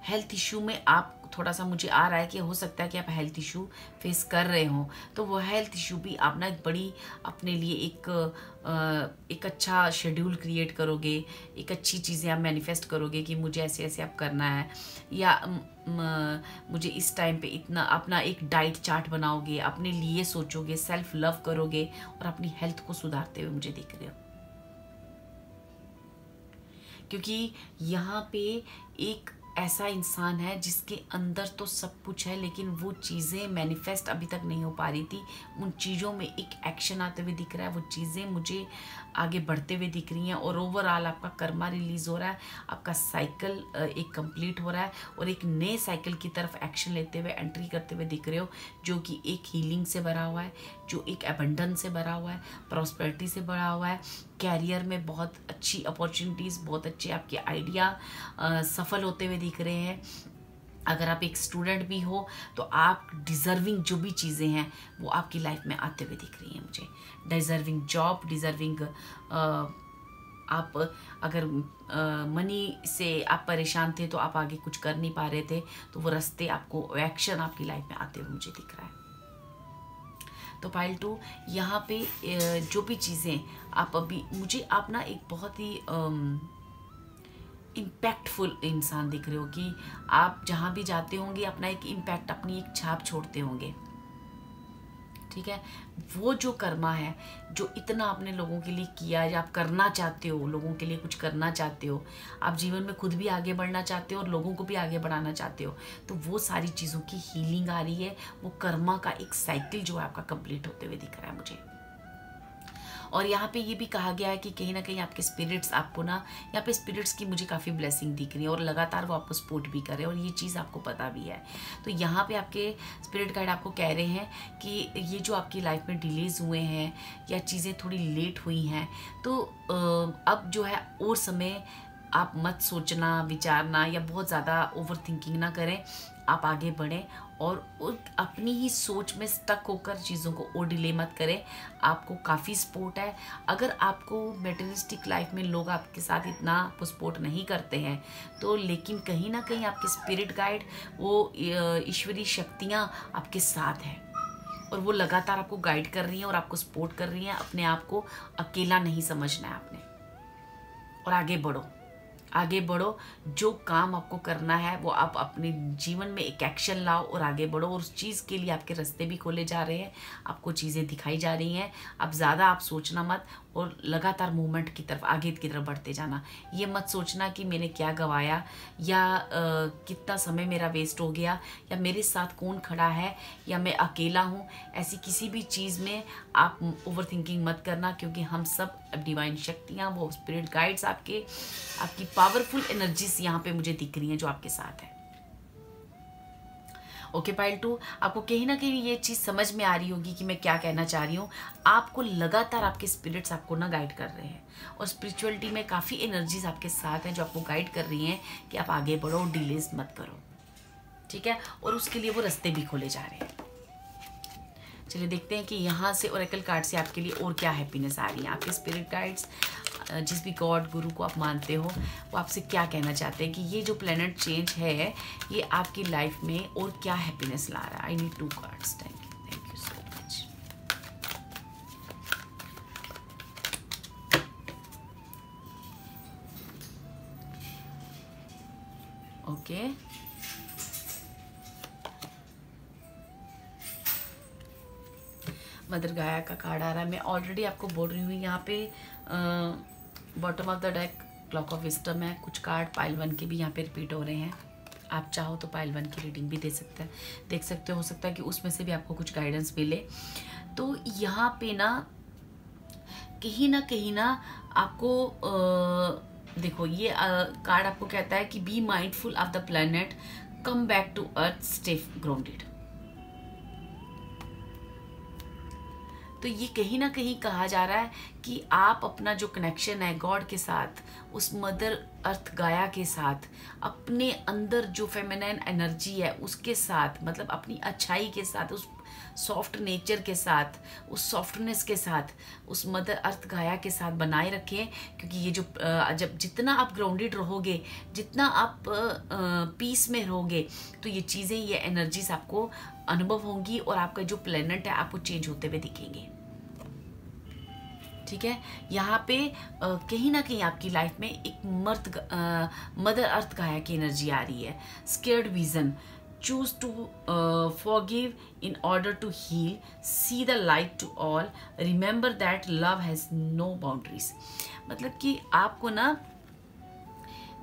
हेल्थ इशू में आप थोड़ा सा, मुझे आ रहा है कि हो सकता है कि आप हेल्थ इशू फेस कर रहे हो, तो वो हेल्थ इशू भी आप ना एक बड़ी अपने लिए एक अच्छा शेड्यूल क्रिएट करोगे, एक अच्छी चीज़ें आप मैनिफेस्ट करोगे कि मुझे ऐसे ऐसे आप करना है, या मुझे इस टाइम पे इतना, अपना एक डाइट चार्ट बनाओगे, अपने लिए सोचोगे, सेल्फ लव करोगे और अपनी हेल्थ को सुधारते हुए मुझे दिख रहे हो। क्योंकि यहाँ पे एक ऐसा इंसान है जिसके अंदर तो सब कुछ है लेकिन वो चीज़ें मैनिफेस्ट अभी तक नहीं हो पा रही थी। उन चीज़ों में एक एक्शन आते हुए दिख रहा है, वो चीज़ें मुझे आगे बढ़ते हुए दिख रही हैं और ओवरऑल आपका कर्मा रिलीज़ हो रहा है, आपका साइकिल एक कंप्लीट हो रहा है और एक नए साइकिल की तरफ एक्शन लेते हुए, एंट्री करते हुए दिख रहे हो, जो कि एक हीलिंग से भरा हुआ है, जो एक एबंडेंस से भरा हुआ है, प्रॉस्पेरिटी से भरा हुआ है। कैरियर में बहुत अच्छी अपॉर्चुनिटीज़, बहुत अच्छे आपके आइडिया सफल होते हुए दिख रहे हैं। अगर आप एक स्टूडेंट भी हो तो आप डिज़र्विंग जो भी चीज़ें हैं वो आपकी लाइफ में आते हुए दिख रही हैं मुझे। डिज़र्विंग जॉब, डिज़र्विंग आप अगर मनी से आप परेशान थे तो आप आगे कुछ कर नहीं पा रहे थे, तो वो रास्ते आपको, एक्शन आपकी लाइफ में आते हुए मुझे दिख रहा है। तो पाइल 2, यहाँ पे जो भी चीज़ें आप अभी, मुझे आप ना एक बहुत ही इम्पैक्टफुल इंसान दिख रहे हो कि आप जहाँ भी जाते होंगे अपना एक इम्पैक्ट, अपनी एक छाप छोड़ते होंगे। ठीक है, वो जो कर्मा है, जो इतना आपने लोगों के लिए किया है, आप करना चाहते हो, लोगों के लिए कुछ करना चाहते हो, आप जीवन में खुद भी आगे बढ़ना चाहते हो और लोगों को भी आगे बढ़ाना चाहते हो, तो वो सारी चीज़ों की हीलिंग आ रही है। वो कर्मा का एक साइकिल जो है आपका कंप्लीट होते हुए दिख रहा है मुझे। और यहाँ पे ये भी कहा गया है कि कहीं ना कहीं आपके स्पिरिट्स आपको ना, यहाँ पे स्पिरिट्स की मुझे काफ़ी ब्लेसिंग दिख रही है और लगातार वो आपको सपोर्ट भी कर रहे हैं और ये चीज़ आपको पता भी है। तो यहाँ पे आपके स्पिरिट गाइड आपको कह रहे हैं कि ये जो आपकी लाइफ में डिलेज हुए हैं या चीज़ें थोड़ी लेट हुई हैं, तो अब जो है और समय आप मत सोचना, विचारना या बहुत ज़्यादा ओवर थिंकिंग ना करें। आप आगे बढ़ें और अपनी ही सोच में स्टक होकर चीज़ों को और डिले मत करें। आपको काफ़ी सपोर्ट है। अगर आपको मटेरियलिस्टिक लाइफ में लोग आपके साथ इतना आपको सपोर्ट नहीं करते हैं तो लेकिन कहीं ना कहीं आपके स्पिरिट गाइड, वो ईश्वरीय शक्तियाँ आपके साथ हैं और वो लगातार आपको गाइड कर रही हैं और आपको सपोर्ट कर रही हैं। अपने आप को अकेला नहीं समझना है आपने, और आगे बढ़ो, आगे बढ़ो। जो काम आपको करना है वो आप अपने जीवन में एक एक्शन लाओ और आगे बढ़ो, और उस चीज़ के लिए आपके रास्ते भी खोले जा रहे हैं, आपको चीज़ें दिखाई जा रही हैं। अब ज़्यादा आप सोचना मत, और लगातार मूवमेंट की तरफ, आगे की तरफ बढ़ते जाना। ये मत सोचना कि मैंने क्या गंवाया या कितना समय मेरा वेस्ट हो गया या मेरे साथ कौन खड़ा है या मैं अकेला हूँ। ऐसी किसी भी चीज़ में आप ओवर थिंकिंग मत करना, क्योंकि हम सब डिवाइन शक्तियाँ, वो स्पिरिट गाइड्स आपकी पावरफुल एनर्जीज यहाँ पे मुझे दिख रही हैं जो आपके साथ है। ओके पाइल 2, आपको कहीं ना कहीं ये चीज़ समझ में आ रही होगी कि मैं क्या कहना चाह रही हूँ। आपको लगातार आपके स्पिरिट्स आपको ना गाइड कर रहे हैं, और स्पिरिचुअलिटी में काफ़ी एनर्जीज आपके साथ हैं जो आपको गाइड कर रही हैं कि आप आगे बढ़ो, डिलेज मत करो, ठीक है। और उसके लिए वो रास्ते भी खोले जा रहे हैं। चलिए देखते हैं कि यहाँ से ओरेकल कार्ड से आपके लिए और क्या हैप्पीनेस आ रही है। आपके स्पिरिट गाइड्स, जिस भी गॉड गुरु को आप मानते हो, वो आपसे क्या कहना चाहते हैं कि ये जो प्लेनेट चेंज है ये आपकी लाइफ में और क्या हैप्पीनेस ला रहा है। I need 2 cards. Thank you so much. Okay, mother गाया का कार्ड आ रहा है। मैं ऑलरेडी आपको बोल रही हूँ, यहाँ पे bottom of the deck clock of wisdom है। कुछ कार्ड पाइल 1 के भी यहाँ पे रिपीट हो रहे हैं। आप चाहो तो पाइल 1 की रीडिंग भी देख सकते हो सकता है कि उसमें से भी आपको कुछ गाइडेंस मिले। तो यहाँ पे ना कहीं ना आपको देखो, ये कार्ड आपको कहता है कि be mindful of the planet, come back to earth, stay grounded. तो ये कहीं ना कहीं कहा जा रहा है कि आप अपना जो कनेक्शन है गॉड के साथ, उस मदर अर्थ गाया के साथ, अपने अंदर जो फेमिनाइन एनर्जी है उसके साथ, मतलब अपनी अच्छाई के साथ, उस सॉफ्ट नेचर के साथ, उस सॉफ्टनेस के साथ, उस मदर अर्थ गाया के साथ बनाए रखें। क्योंकि ये जो जब जितना आप ग्राउंडेड रहोगे, जितना आप पीस में रहोगे, तो ये चीज़ें, ये एनर्जीज आपको अनुभव होंगी और आपका जो प्लेनेट है आपको चेंज होते हुए दिखेंगे, ठीक है। यहाँ पे कहीं ना कहीं आपकी लाइफ में एक मदर अर्थ गाया की एनर्जी आ रही है। Scared vision, choose to forgive in order to heal, see the light to all, remember that love has no boundaries। मतलब कि आपको ना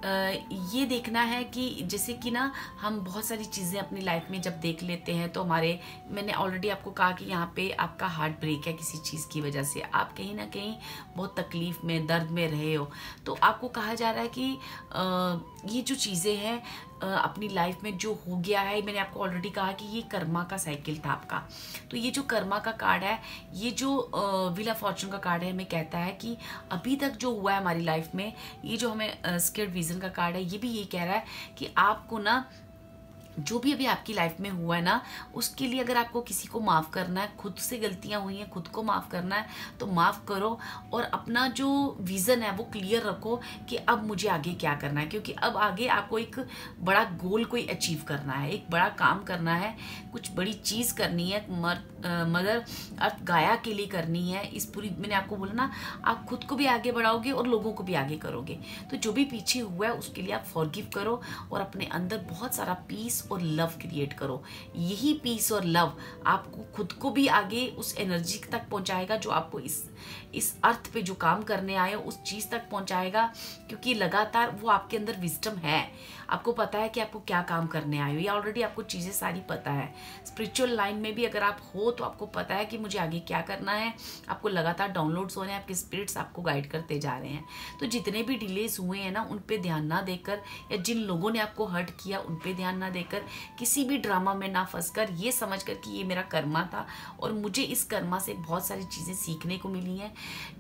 ये देखना है कि जैसे कि ना हम बहुत सारी चीज़ें अपनी लाइफ में जब देख लेते हैं तो मैंने ऑलरेडी आपको कहा कि यहाँ पे आपका हार्ट ब्रेक है किसी चीज़ की वजह से, आप कहीं ना कहीं बहुत तकलीफ़ में, दर्द में रहे हो, तो आपको कहा जा रहा है कि ये जो चीज़ें हैं अपनी लाइफ में जो हो गया है, मैंने आपको ऑलरेडी कहा कि ये कर्मा का साइकिल था आपका। तो ये जो कर्मा का कार्ड है, ये जो व्हील ऑफ फॉर्चून का कार्ड है, हमें कहता है कि अभी तक जो हुआ है हमारी लाइफ में, ये जो हमें स्केर्ड विजन का कार्ड है, ये भी ये कह रहा है कि आपको ना जो भी अभी आपकी लाइफ में हुआ है ना, उसके लिए अगर आपको किसी को माफ़ करना है, खुद से गलतियां हुई हैं, खुद को माफ़ करना है, तो माफ़ करो और अपना जो विज़न है वो क्लियर रखो कि अब मुझे आगे क्या करना है। क्योंकि अब आगे आपको एक बड़ा गोल कोई अचीव करना है, एक बड़ा काम करना है, कुछ बड़ी चीज़ करनी है, मदर अर्थ गाया के लिए करनी है। इस पूरी, मैंने आपको बोला ना, आप खुद को भी आगे बढ़ाओगे और लोगों को भी आगे करोगे। तो जो भी पीछे हुआ है उसके लिए आप फॉरगिव करो और अपने अंदर बहुत सारा पीस और लव क्रिएट करो। यही पीस और लव आपको खुद को भी आगे उस एनर्जी तक पहुंचाएगा जो आपको इस अर्थ पे जो काम करने आए हो उस चीज़ तक पहुंचाएगा। क्योंकि लगातार वो आपके अंदर विजडम है, आपको पता है कि आपको क्या काम करने आए हो, ये ऑलरेडी आपको चीज़ें सारी पता है। स्पिरिचुअल लाइन में भी अगर आप हो तो आपको पता है कि मुझे आगे क्या करना है। आपको लगातार डाउनलोड्स हो रहे हैं, आपके स्पिरिट्स आपको गाइड करते जा रहे हैं। तो जितने भी डिलेस हुए हैं ना, उन पे ध्यान ना देकर, या जिन लोगों ने आपको हर्ट किया उन पे ध्यान ना देकर, किसी भी ड्रामा में ना फंसकर, ये समझकर कि ये मेरा कर्मा था और मुझे इस कर्मा से बहुत सारी चीज़ें सीखने को मिली हैं।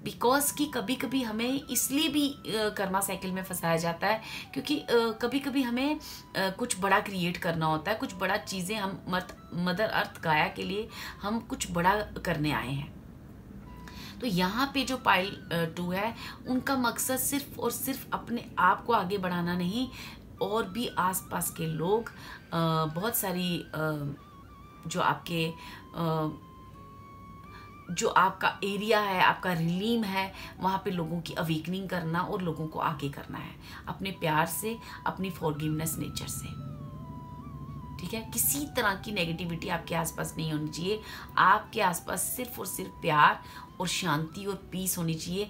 बिकॉज कि कभी कभी हमें इसलिए भी कर्मा साइकिल में फंसाया जाता है क्योंकि कभी कभी हमें कुछ बड़ा क्रिएट करना होता है, कुछ बड़ा चीज़ें हम मदर अर्थ गाया के लिए हम कुछ बड़ा करने आए हैं। तो यहाँ पे जो पाइल 2 है, उनका मकसद सिर्फ और सिर्फ अपने आप को आगे बढ़ाना नहीं, और भी आसपास के लोग, बहुत सारी जो आपका एरिया है, आपका रिलीम है, वहाँ पे लोगों की अवेकनिंग करना और लोगों को आगे करना है अपने प्यार से, अपनी फॉरगिवनेस नेचर से, ठीक है, किसी तरह की नेगेटिविटी आपके आसपास नहीं होनी चाहिए। आपके आसपास सिर्फ और सिर्फ प्यार और शांति और पीस होनी चाहिए,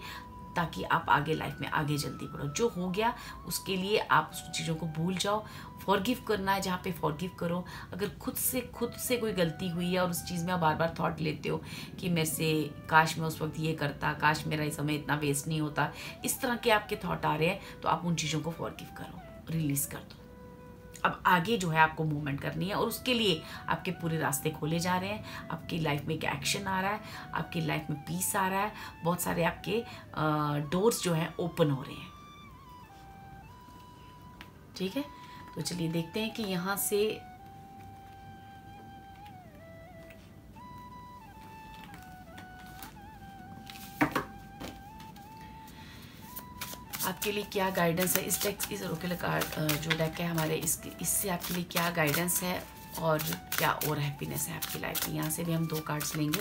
ताकि आप आगे लाइफ में आगे जल्दी बढ़ो। जो हो गया उसके लिए आप उस चीज़ों को भूल जाओ। फॉरगिव करना है जहाँ पे फॉरगिव करो। अगर खुद से कोई गलती हुई है और उस चीज़ में आप बार बार थॉट लेते हो कि मेरे से काश मैं उस वक्त ये करता, काश मेरा ये समय इतना वेस्ट नहीं होता, इस तरह के आपके थॉट आ रहे हैं, तो आप उन चीज़ों को फॉरगिव करो, रिलीज़ कर दो। अब आगे जो है आपको मूवमेंट करनी है, और उसके लिए आपके पूरे रास्ते खोले जा रहे हैं। आपकी लाइफ में एक एक्शन आ रहा है, आपकी लाइफ में पीस आ रहा है, बहुत सारे आपके डोर्स जो हैं ओपन हो रहे हैं। ठीक है, तो चलिए देखते हैं कि यहाँ से आपके लिए क्या गाइडेंस है। इस डेक, इस ओरेकल कार्ड जो डेक है हमारे, इससे आपके लिए क्या गाइडेंस है और क्या और हैप्पीनेस है आपकी लाइफ में। यहाँ से भी हम 2 कार्ड्स लेंगे।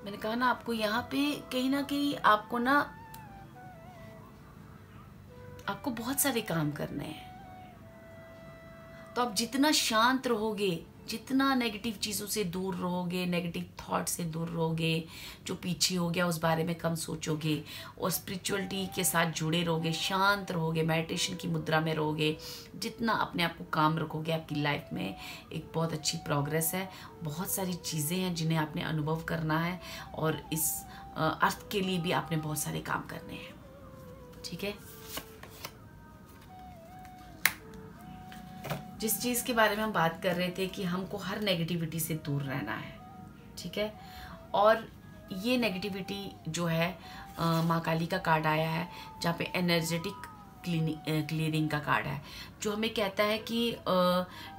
मैंने कहा ना आपको, यहाँ पे कहीं ना कहीं आपको बहुत सारे काम करने हैं। तो आप जितना शांत रहोगे, जितना नेगेटिव चीज़ों से दूर रहोगे, नेगेटिव थॉट से दूर रहोगे, जो पीछे हो गया उस बारे में कम सोचोगे और स्पिरिचुअलिटी के साथ जुड़े रहोगे, शांत रहोगे, मेडिटेशन की मुद्रा में रहोगे, जितना अपने आप को काम रखोगे, आपकी लाइफ में एक बहुत अच्छी प्रोग्रेस है। बहुत सारी चीज़ें हैं जिन्हें आपने अनुभव करना है, और इस अर्थ के लिए भी आपने बहुत सारे काम करने हैं। ठीक है, जिस चीज़ के बारे में हम बात कर रहे थे कि हमको हर नेगेटिविटी से दूर रहना है। ठीक है, और ये नेगेटिविटी जो है माँ काली का कार्ड आया है, जहाँ पे एनर्जेटिक क्लियरिंग का कार्ड है, जो हमें कहता है कि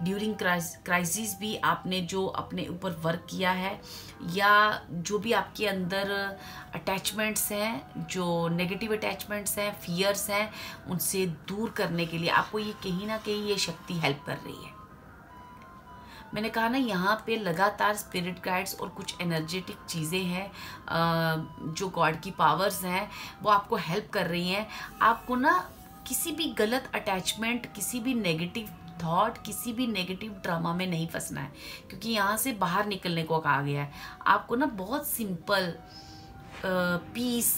ड्यूरिंग क्राइसिस भी आपने जो अपने ऊपर वर्क किया है, या जो भी आपके अंदर अटैचमेंट्स हैं, जो नेगेटिव अटैचमेंट्स हैं, फियर्स हैं, उनसे दूर करने के लिए आपको ये कहीं ना कहीं ये शक्ति हेल्प कर रही है। मैंने कहा ना, यहाँ पे लगातार स्पिरिट गाइड्स और कुछ एनर्जेटिक चीज़ें हैं, जो गॉड की पावर्स हैं, वो आपको हेल्प कर रही हैं। आपको ना किसी भी गलत अटैचमेंट, किसी भी नेगेटिव थॉट, किसी भी नेगेटिव ड्रामा में नहीं फंसना है, क्योंकि यहाँ से बाहर निकलने को कहा गया है। आपको ना बहुत सिंपल पीस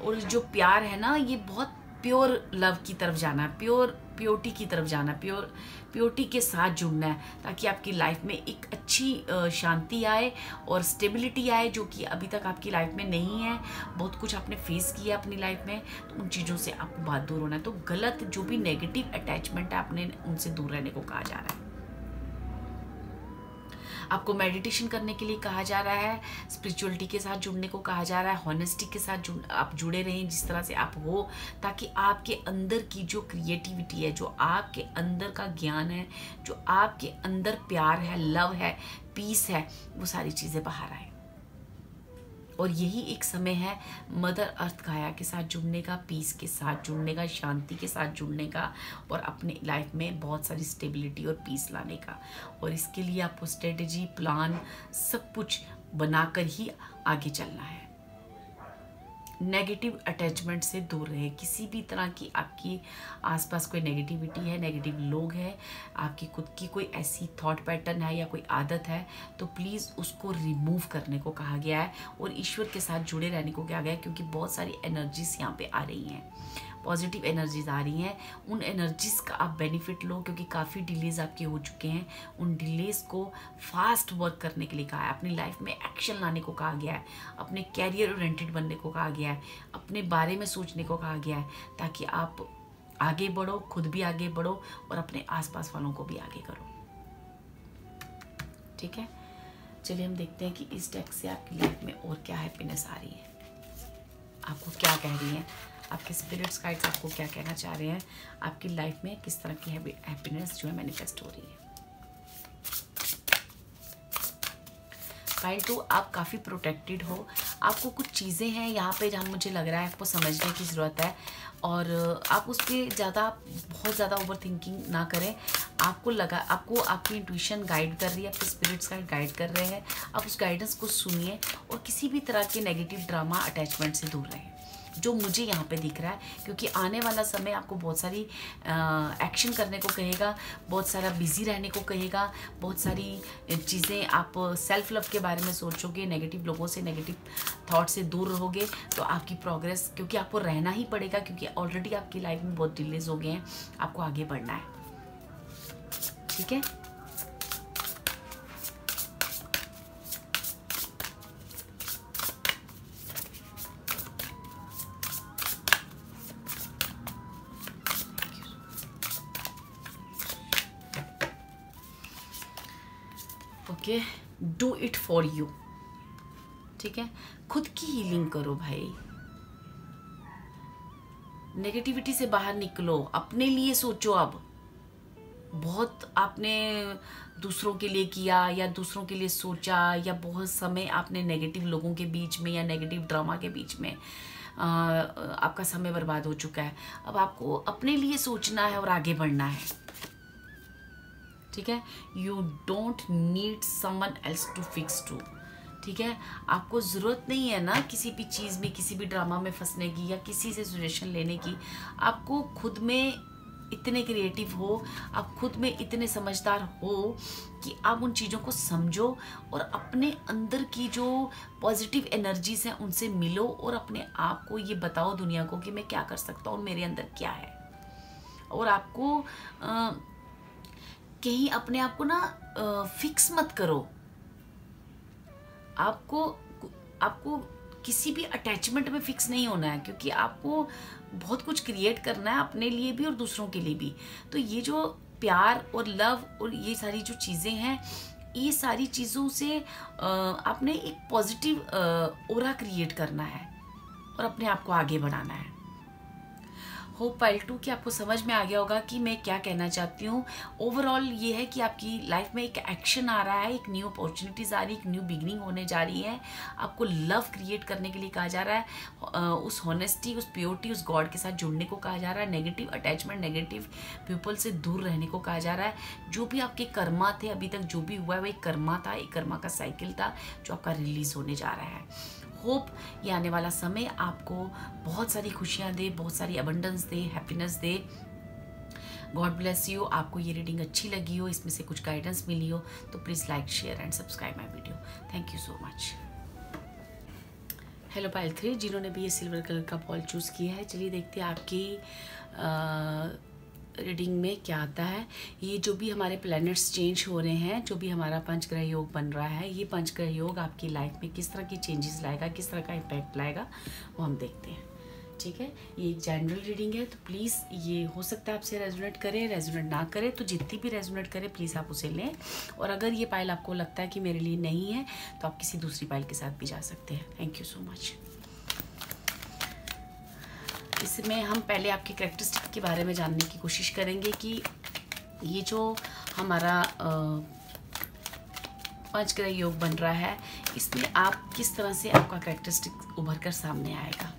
और जो प्यार है ना, ये बहुत प्योर लव की तरफ जाना है, प्योरिटी की तरफ जाना है, प्योरिटी के साथ जुड़ना है, ताकि आपकी लाइफ में एक अच्छी शांति आए और स्टेबिलिटी आए, जो कि अभी तक आपकी लाइफ में नहीं है। बहुत कुछ आपने फेस किया अपनी लाइफ में, तो उन चीज़ों से आपको बहुत दूर होना है। तो गलत जो भी नेगेटिव अटैचमेंट है, आपने उनसे दूर रहने को कहा जा रहा है। आपको मेडिटेशन करने के लिए कहा जा रहा है, स्पिरिचुअलिटी के साथ जुड़ने को कहा जा रहा है, हॉनेस्टी के साथ आप जुड़े रहें जिस तरह से आप हो, ताकि आपके अंदर की जो क्रिएटिविटी है, जो आपके अंदर का ज्ञान है, जो आपके अंदर प्यार है, लव है, पीस है, वो सारी चीज़ें बाहर आए। और यही एक समय है मदर अर्थ गाया के साथ जुड़ने का, पीस के साथ जुड़ने का, शांति के साथ जुड़ने का, और अपने लाइफ में बहुत सारी स्टेबिलिटी और पीस लाने का। और इसके लिए आपको स्ट्रेटेजी, प्लान, सब कुछ बनाकर ही आगे चलना है। नेगेटिव अटैचमेंट से दूर रहे। किसी भी तरह की आपकी आसपास कोई नेगेटिविटी है, नेगेटिव लोग हैं, आपकी खुद की कोई ऐसी थॉट पैटर्न है या कोई आदत है, तो प्लीज़ उसको रिमूव करने को कहा गया है और ईश्वर के साथ जुड़े रहने को कहा गया है, क्योंकि बहुत सारी एनर्जीज यहाँ पे आ रही हैं, पॉजिटिव एनर्जीज आ रही हैं। उन एनर्जीज़ का आप बेनिफिट लो, क्योंकि काफ़ी डिलेज आपके हो चुके हैं। उन डिलेज को फास्ट वर्क करने के लिए कहा है, अपनी लाइफ में एक्शन लाने को कहा गया है, अपने कैरियर ओरिएंटेड बनने को कहा गया है, अपने बारे में सोचने को कहा गया है, ताकि आप आगे बढ़ो, खुद भी आगे बढ़ो और अपने आसपास वालों को भी आगे करो। ठीक है, चलिए हम देखते हैं कि इस डेक से आपकी लाइफ में और क्या हैप्पीनेस आ रही है, आपको क्या कह रही हैं, आपके स्पिरिट्स गाइड्स आपको क्या कहना चाह रहे हैं, आपकी लाइफ में किस तरह की हैप्पीनेस जो है मैनिफेस्ट हो रही है। पाइल 2 आप काफ़ी प्रोटेक्टेड हो। आपको कुछ चीज़ें हैं यहाँ पे जहाँ मुझे लग रहा है आपको समझने की ज़रूरत है, और आप उस पर बहुत ज़्यादा ओवर थिंकिंग ना करें। आपको आपकी इंट्यूशन गाइड कर रही है, आपके स्पिरिट्स गाइड कर रहे हैं। आप उस गाइडेंस को सुनिए और किसी भी तरह के नेगेटिव ड्रामा अटैचमेंट से दूर रहें, जो मुझे यहाँ पे दिख रहा है। क्योंकि आने वाला समय आपको बहुत सारी एक्शन करने को कहेगा, बहुत सारा बिजी रहने को कहेगा, बहुत सारी चीज़ें आप सेल्फ लव के बारे में सोचोगे, नेगेटिव लोगों से, नेगेटिव थॉट से दूर रहोगे तो आपकी प्रोग्रेस, क्योंकि आपको रहना ही पड़ेगा, क्योंकि ऑलरेडी आपकी लाइफ में बहुत डिलेज हो गए हैं, आपको आगे बढ़ना है। ठीक है, okay, do it for you. ठीक है, खुद की हीलिंग करो भाई, नेगेटिविटी से बाहर निकलो, अपने लिए सोचो। अब बहुत आपने दूसरों के लिए किया या दूसरों के लिए सोचा, या बहुत समय आपने नेगेटिव लोगों के बीच में या नेगेटिव ड्रामा के बीच में आपका समय बर्बाद हो चुका है। अब आपको अपने लिए सोचना है और आगे बढ़ना है। ठीक है, you don't need someone else to fix to. ठीक है, आपको ज़रूरत नहीं है ना किसी भी चीज़ में, किसी भी ड्रामा में फंसने की या किसी से सजेशन लेने की। आपको खुद में इतने क्रिएटिव हो, आप खुद में इतने समझदार हो कि आप उन चीज़ों को समझो और अपने अंदर की जो पॉजिटिव एनर्जीज हैं उनसे मिलो, और अपने आप को ये बताओ दुनिया को कि मैं क्या कर सकता हूँ, मेरे अंदर क्या है। और आपको कहीं अपने आप को ना फिक्स मत करो। आपको किसी भी अटैचमेंट में फिक्स नहीं होना है, क्योंकि आपको बहुत कुछ क्रिएट करना है अपने लिए भी और दूसरों के लिए भी। तो ये जो प्यार और लव और ये सारी जो चीज़ें हैं, ये सारी चीज़ों से आपने एक पॉजिटिव ऑरा क्रिएट करना है और अपने आप को आगे बढ़ाना है। होप पाइल 2 कि आपको समझ में आ गया होगा कि मैं क्या कहना चाहती हूँ। ओवरऑल ये है कि आपकी लाइफ में एक एक्शन आ रहा है, एक न्यू अपॉर्चुनिटीज़ आ रही है, एक न्यू बिगनिंग होने जा रही है। आपको लव क्रिएट करने के लिए कहा जा रहा है, उस हॉनेस्टी, उस प्योरिटी, उस गॉड के साथ जुड़ने को कहा जा रहा है। नेगेटिव अटैचमेंट, नेगेटिव पीपल से दूर रहने को कहा जा रहा है। जो भी आपके कर्मा थे, अभी तक जो भी हुआ है वो एक कर्मा था, एक कर्मा का साइकिल था जो आपका रिलीज होने जा रहा है। होप ये आने वाला समय आपको बहुत सारी खुशियाँ दे, बहुत सारी abundance they, happiness they. God bless you. आपको ये रीडिंग अच्छी लगी हो, इसमें से कुछ गाइडेंस मिली हो, तो please like, share and subscribe my video. Thank you so much. Hello pile 3, जिन्होंने भी ये सिल्वर कलर का बॉल चूज़ किया है, चलिए देखते हैं आपकी रीडिंग में क्या आता है। ये जो भी हमारे प्लैनेट्स चेंज हो रहे हैं, जो भी हमारा पंचग्रह योग बन रहा है, ये पंचग्रह योग आपकी लाइफ में किस तरह की चेंजेस लाएगा, किस तरह का इम्पैक्ट लाएगा, वो हम देखते हैं। ठीक है, ये एक जनरल रीडिंग है, तो प्लीज़ ये हो सकता है आपसे रेजोनेट करे, रेजोनेट ना करे, तो जितनी भी रेजोनेट करे प्लीज़ आप उसे लें। और अगर ये पाइल आपको लगता है कि मेरे लिए नहीं है, तो आप किसी दूसरी पाइल के साथ भी जा सकते हैं। Thank you so much. इसमें हम पहले आपके कैरेक्टरिस्टिक के बारे में जानने की कोशिश करेंगे कि ये जो हमारा पंचग्रह योग बन रहा है, इसमें आप किस तरह से आपका कैरेक्टरिस्टिक उभर कर सामने आएगा।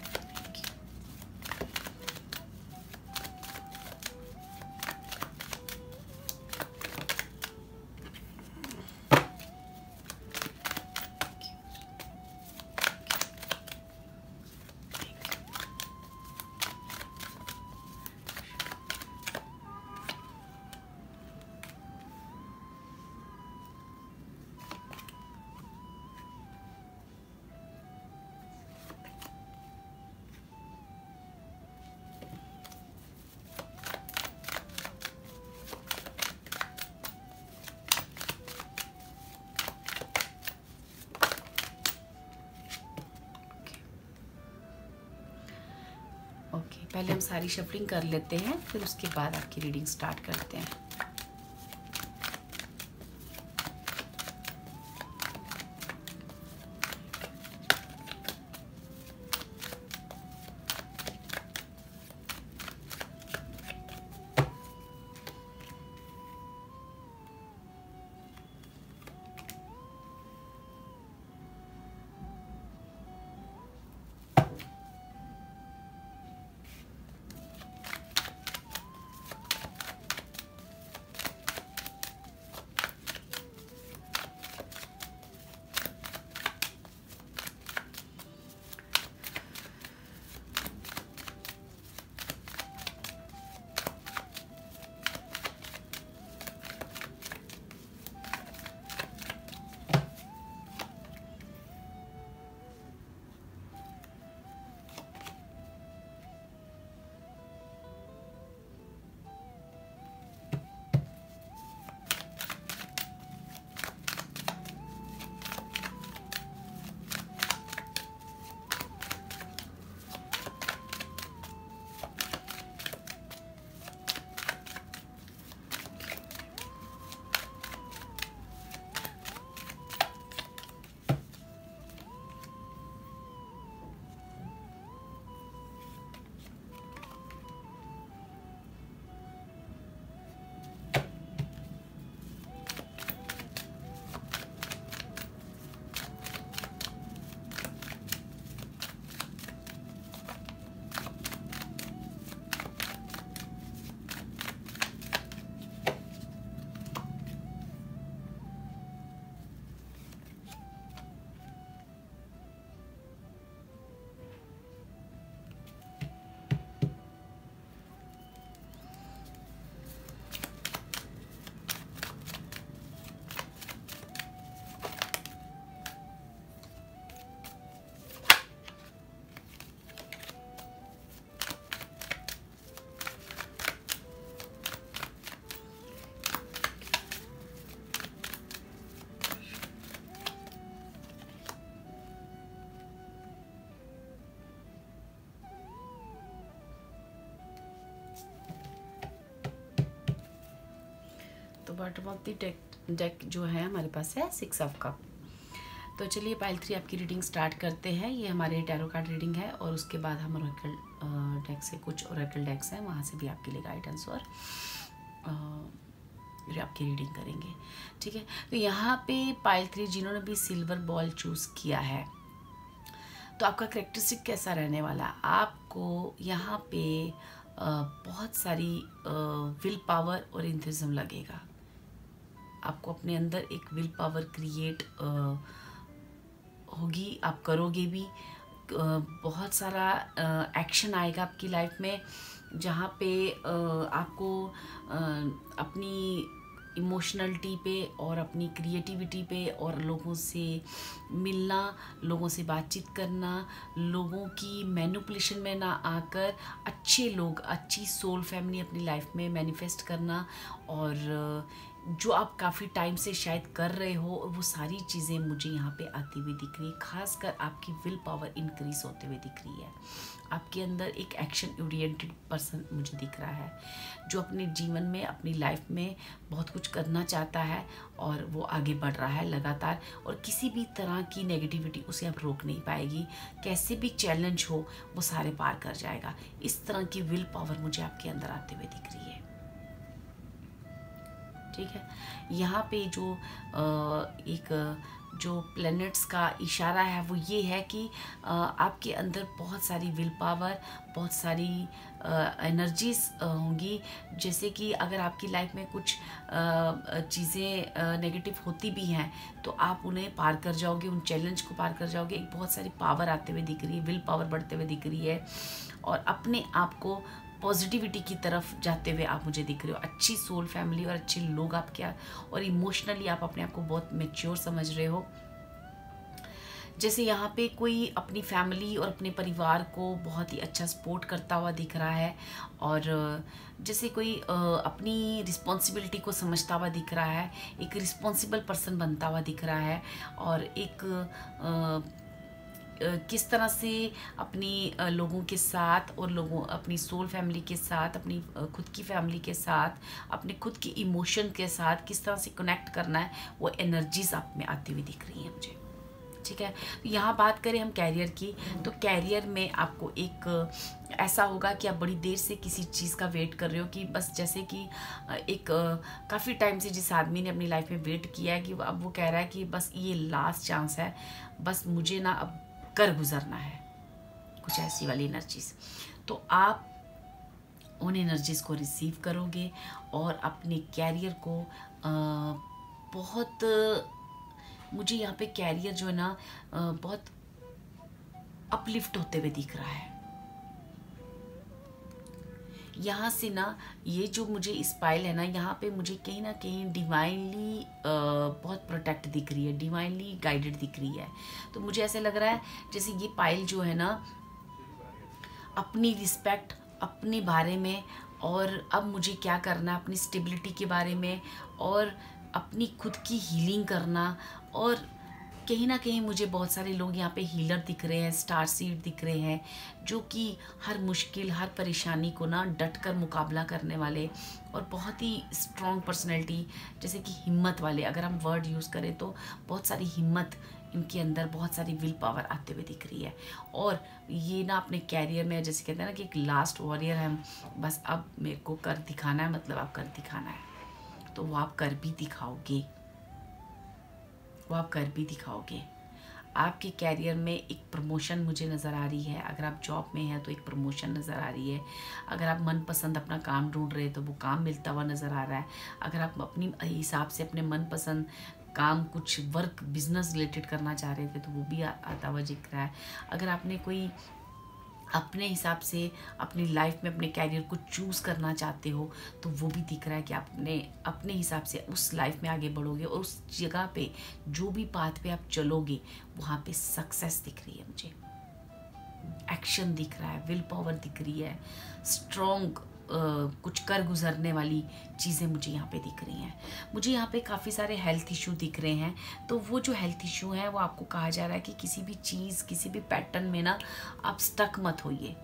ओके, पहले हम सारी शफलिंग कर लेते हैं, फिर उसके बाद आपकी रीडिंग स्टार्ट करते हैं। बॉटम ऑफ द डेक जो है हमारे पास है 6 ऑफ कप। तो चलिए पाइल 3 आपकी रीडिंग स्टार्ट करते हैं। ये हमारे टैरो कार्ड रीडिंग है और उसके बाद हम ओरेकल डेक से, कुछ ओरेकल डेक्स हैं वहाँ से भी आपके लिए गाइडेंस और आपकी रीडिंग करेंगे, ठीक है। तो यहाँ पे पाइल 3 जिन्होंने भी सिल्वर बॉल चूज़ किया है, तो आपका करेक्टरिस्टिक कैसा रहने वाला है? आपको यहाँ पे बहुत सारी विल पावर और इंथुजिज्म लगेगा। आपको अपने अंदर एक विल पावर क्रिएट होगी, आप करोगे भी। बहुत सारा एक्शन आएगा आपकी लाइफ में, जहाँ पे आपको अपनी इमोशनलिटी पे और अपनी क्रिएटिविटी पे और लोगों से मिलना, लोगों से बातचीत करना, लोगों की मैनिपुलेशन में ना आकर अच्छे लोग, अच्छी सोल फैमिली अपनी लाइफ में मैनिफेस्ट करना, और जो आप काफ़ी टाइम से शायद कर रहे हो, वो सारी चीज़ें मुझे यहाँ पे आती हुई दिख रही है। खासकर आपकी विल पावर इंक्रीज होते हुए दिख रही है। आपके अंदर एक एक्शन ओरिएंटेड पर्सन मुझे दिख रहा है, जो अपने जीवन में, अपनी लाइफ में बहुत कुछ करना चाहता है और वो आगे बढ़ रहा है लगातार, और किसी भी तरह की नेगेटिविटी उसे अब रोक नहीं पाएगी। कैसे भी चैलेंज हो वो सारे पार कर जाएगा। इस तरह की विल पावर मुझे आपके अंदर आते हुए दिख रही है, ठीक है। यहाँ पे जो एक जो प्लैनेट्स का इशारा है वो ये है कि आपके अंदर बहुत सारी विल पावर, बहुत सारी एनर्जीज होंगी। जैसे कि अगर आपकी लाइफ में कुछ चीज़ें नेगेटिव होती भी हैं तो आप उन्हें पार कर जाओगे, उन चैलेंज को पार कर जाओगे। एक बहुत सारी पावर आते हुए दिख रही है, विल पावर बढ़ते हुए दिख रही है, और अपने आप को पॉजिटिविटी की तरफ जाते हुए आप मुझे दिख रहे हो। अच्छी सोल फैमिली और अच्छे लोग आपके, और इमोशनली आप अपने आप को बहुत मैच्योर समझ रहे हो। जैसे यहाँ पे कोई अपनी फैमिली और अपने परिवार को बहुत ही अच्छा सपोर्ट करता हुआ दिख रहा है, और जैसे कोई अपनी रिस्पॉन्सिबिलिटी को समझता हुआ दिख रहा है, एक रिस्पॉन्सिबल पर्सन बनता हुआ दिख रहा है, और एक किस तरह से अपनी लोगों के साथ और अपनी सोल फैमिली के साथ, अपनी खुद की फैमिली के साथ, अपने खुद के इमोशन के साथ किस तरह से कनेक्ट करना है, वो एनर्जीज आप में आती हुई दिख रही हैं मुझे, ठीक है। यहाँ बात करें हम कैरियर की, तो कैरियर में आपको एक ऐसा होगा कि आप बड़ी देर से किसी चीज़ का वेट कर रहे हो, कि बस जैसे कि एक काफ़ी टाइम से जिस आदमी ने अपनी लाइफ में वेट किया है, कि अब वो कह रहा है कि बस ये लास्ट चांस है, बस मुझे ना अब कर गुजरना है, कुछ ऐसी वाली एनर्जीज। तो आप उन एनर्जीज को रिसीव करोगे और अपने कैरियर को बहुत, मुझे यहाँ पे कैरियर जो है ना बहुत अपलिफ्ट होते हुए दिख रहा है। यहाँ से ना ये जो मुझे स्पाइल है ना, यहाँ पे मुझे कहीं ना कहीं डिवाइनली बहुत प्रोटेक्ट दिख रही है, डिवाइनली गाइडेड दिख रही है। तो मुझे ऐसे लग रहा है जैसे ये पाइल जो है ना, अपनी रिस्पेक्ट, अपने बारे में, और अब मुझे क्या करना है अपनी स्टेबिलिटी के बारे में, और अपनी खुद की हीलिंग करना, और कहीं ना कहीं मुझे बहुत सारे लोग यहाँ पे हीलर दिख रहे हैं, स्टार सीड दिख रहे हैं, जो कि हर मुश्किल, हर परेशानी को ना डट कर मुकाबला करने वाले, और बहुत ही स्ट्रॉन्ग पर्सनैलिटी, जैसे कि हिम्मत वाले, अगर हम वर्ड यूज़ करें तो बहुत सारी हिम्मत इनके अंदर, बहुत सारी विल पावर आते हुए दिख रही है। और ये ना अपने कैरियर में, जैसे कहते हैं ना कि एक लास्ट वॉरियर है, बस अब मेरे को कर दिखाना है, मतलब आप कर दिखाना है, तो वो आप कर भी दिखाओगे, वो आप कर भी दिखाओगे। आपके कैरियर में एक प्रमोशन मुझे नज़र आ रही है। अगर आप जॉब में हैं तो एक प्रमोशन नज़र आ रही है। अगर आप मनपसंद अपना काम ढूंढ रहे हैं तो वो काम मिलता हुआ नज़र आ रहा है। अगर आप अपनी हिसाब से अपने मनपसंद काम, कुछ वर्क, बिजनेस रिलेटेड करना चाह रहे थे तो वो भी आता हुआ दिख रहा है। अगर आपने कोई अपने हिसाब से अपनी लाइफ में अपने कैरियर को चूज़ करना चाहते हो तो वो भी दिख रहा है कि आपने अपने हिसाब से उस लाइफ में आगे बढ़ोगे, और उस जगह पे जो भी पाथ पे आप चलोगे वहाँ पे सक्सेस दिख रही है मुझे, एक्शन दिख रहा है, विल पावर दिख रही है, स्ट्रॉन्ग कुछ कर गुजरने वाली चीज़ें मुझे यहाँ पे दिख रही हैं। मुझे यहाँ पे काफ़ी सारे हेल्थ इशू दिख रहे हैं, तो वो जो हेल्थ इशू हैं वो आपको कहा जा रहा है कि किसी भी चीज़, किसी भी पैटर्न में ना आप स्टक मत होइए।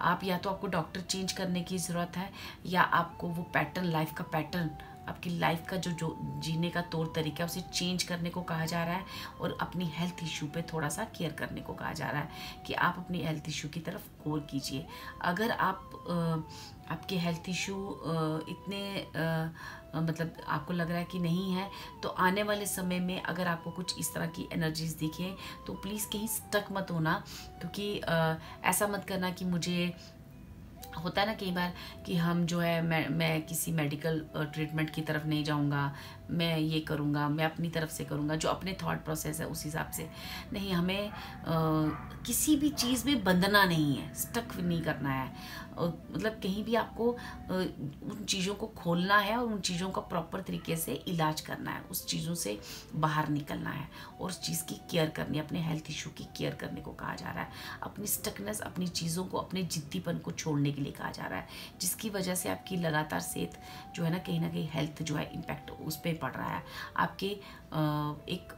आप या तो आपको डॉक्टर चेंज करने की ज़रूरत है, या आपको वो पैटर्न, लाइफ का पैटर्न, आपकी लाइफ का जो जीने का तौर तरीका है उसे चेंज करने को कहा जा रहा है, और अपनी हेल्थ इशू पे थोड़ा सा केयर करने को कहा जा रहा है कि आप अपनी हेल्थ इशू की तरफ गौर कीजिए। अगर आप आपके हेल्थ इशू इतने मतलब आपको लग रहा है कि नहीं है, तो आने वाले समय में अगर आपको कुछ इस तरह की एनर्जीज दिखे तो प्लीज़ कहीं स्टक मत होना, क्योंकि ऐसा मत करना कि मुझे होता है ना कई बार कि हम जो है मैं किसी मेडिकल ट्रीटमेंट की तरफ नहीं जाऊंगा, मैं ये करूंगा, मैं अपनी तरफ से करूंगा, जो अपने थॉट प्रोसेस है उस हिसाब से नहीं। हमें किसी भी चीज़ में बंधना नहीं है, स्टक नहीं करना है। मतलब कहीं भी आपको उन चीज़ों को खोलना है और उन चीज़ों का प्रॉपर तरीके से इलाज करना है, उस चीज़ों से बाहर निकलना है और उस चीज़ की केयर करनी है, अपने हेल्थ इशू की केयर करने को कहा जा रहा है। अपनी स्टकनेस, अपनी चीज़ों को, अपने जिद्दीपन को छोड़ने के लिए कहा जा रहा है, जिसकी वजह से आपकी लगातार सेहत जो है ना कहीं हेल्थ जो है इम्पैक्ट उस पर पड़ रहा है। आपके एक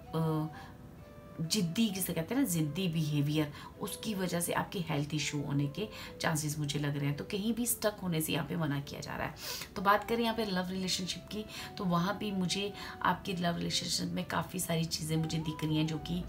जिद्दी, जिसे कहते हैं ना जिद्दी बिहेवियर, उसकी वजह से आपके हेल्थ इशू होने के चांसेस मुझे लग रहे हैं। तो कहीं भी स्टक होने से यहाँ पे मना किया जा रहा है। तो बात करें यहाँ पे लव रिलेशनशिप की, तो वहाँ भी मुझे आपके लव रिलेशनशिप में काफ़ी सारी चीज़ें मुझे दिख रही हैं जो कि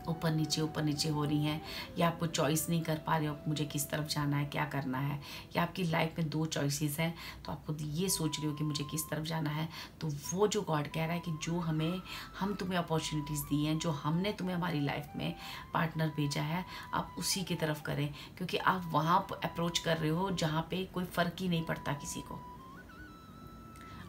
ऊपर नीचे हो रही हैं, या आपको चॉइस नहीं कर पा रहे हो मुझे किस तरफ जाना है, क्या करना है, या आपकी लाइफ में 2 चॉइसेस हैं तो आपको ये सोच रहे हो कि मुझे किस तरफ जाना है। तो वो जो गॉड कह रहा है कि जो हम तुम्हें अपॉर्चुनिटीज़ दी हैं, जो हमने तुम्हें हमारी लाइफ में पार्टनर भेजा है, आप उसी की तरफ करें, क्योंकि आप वहाँ अप्रोच कर रहे हो जहाँ पे कोई फ़र्क ही नहीं पड़ता किसी को।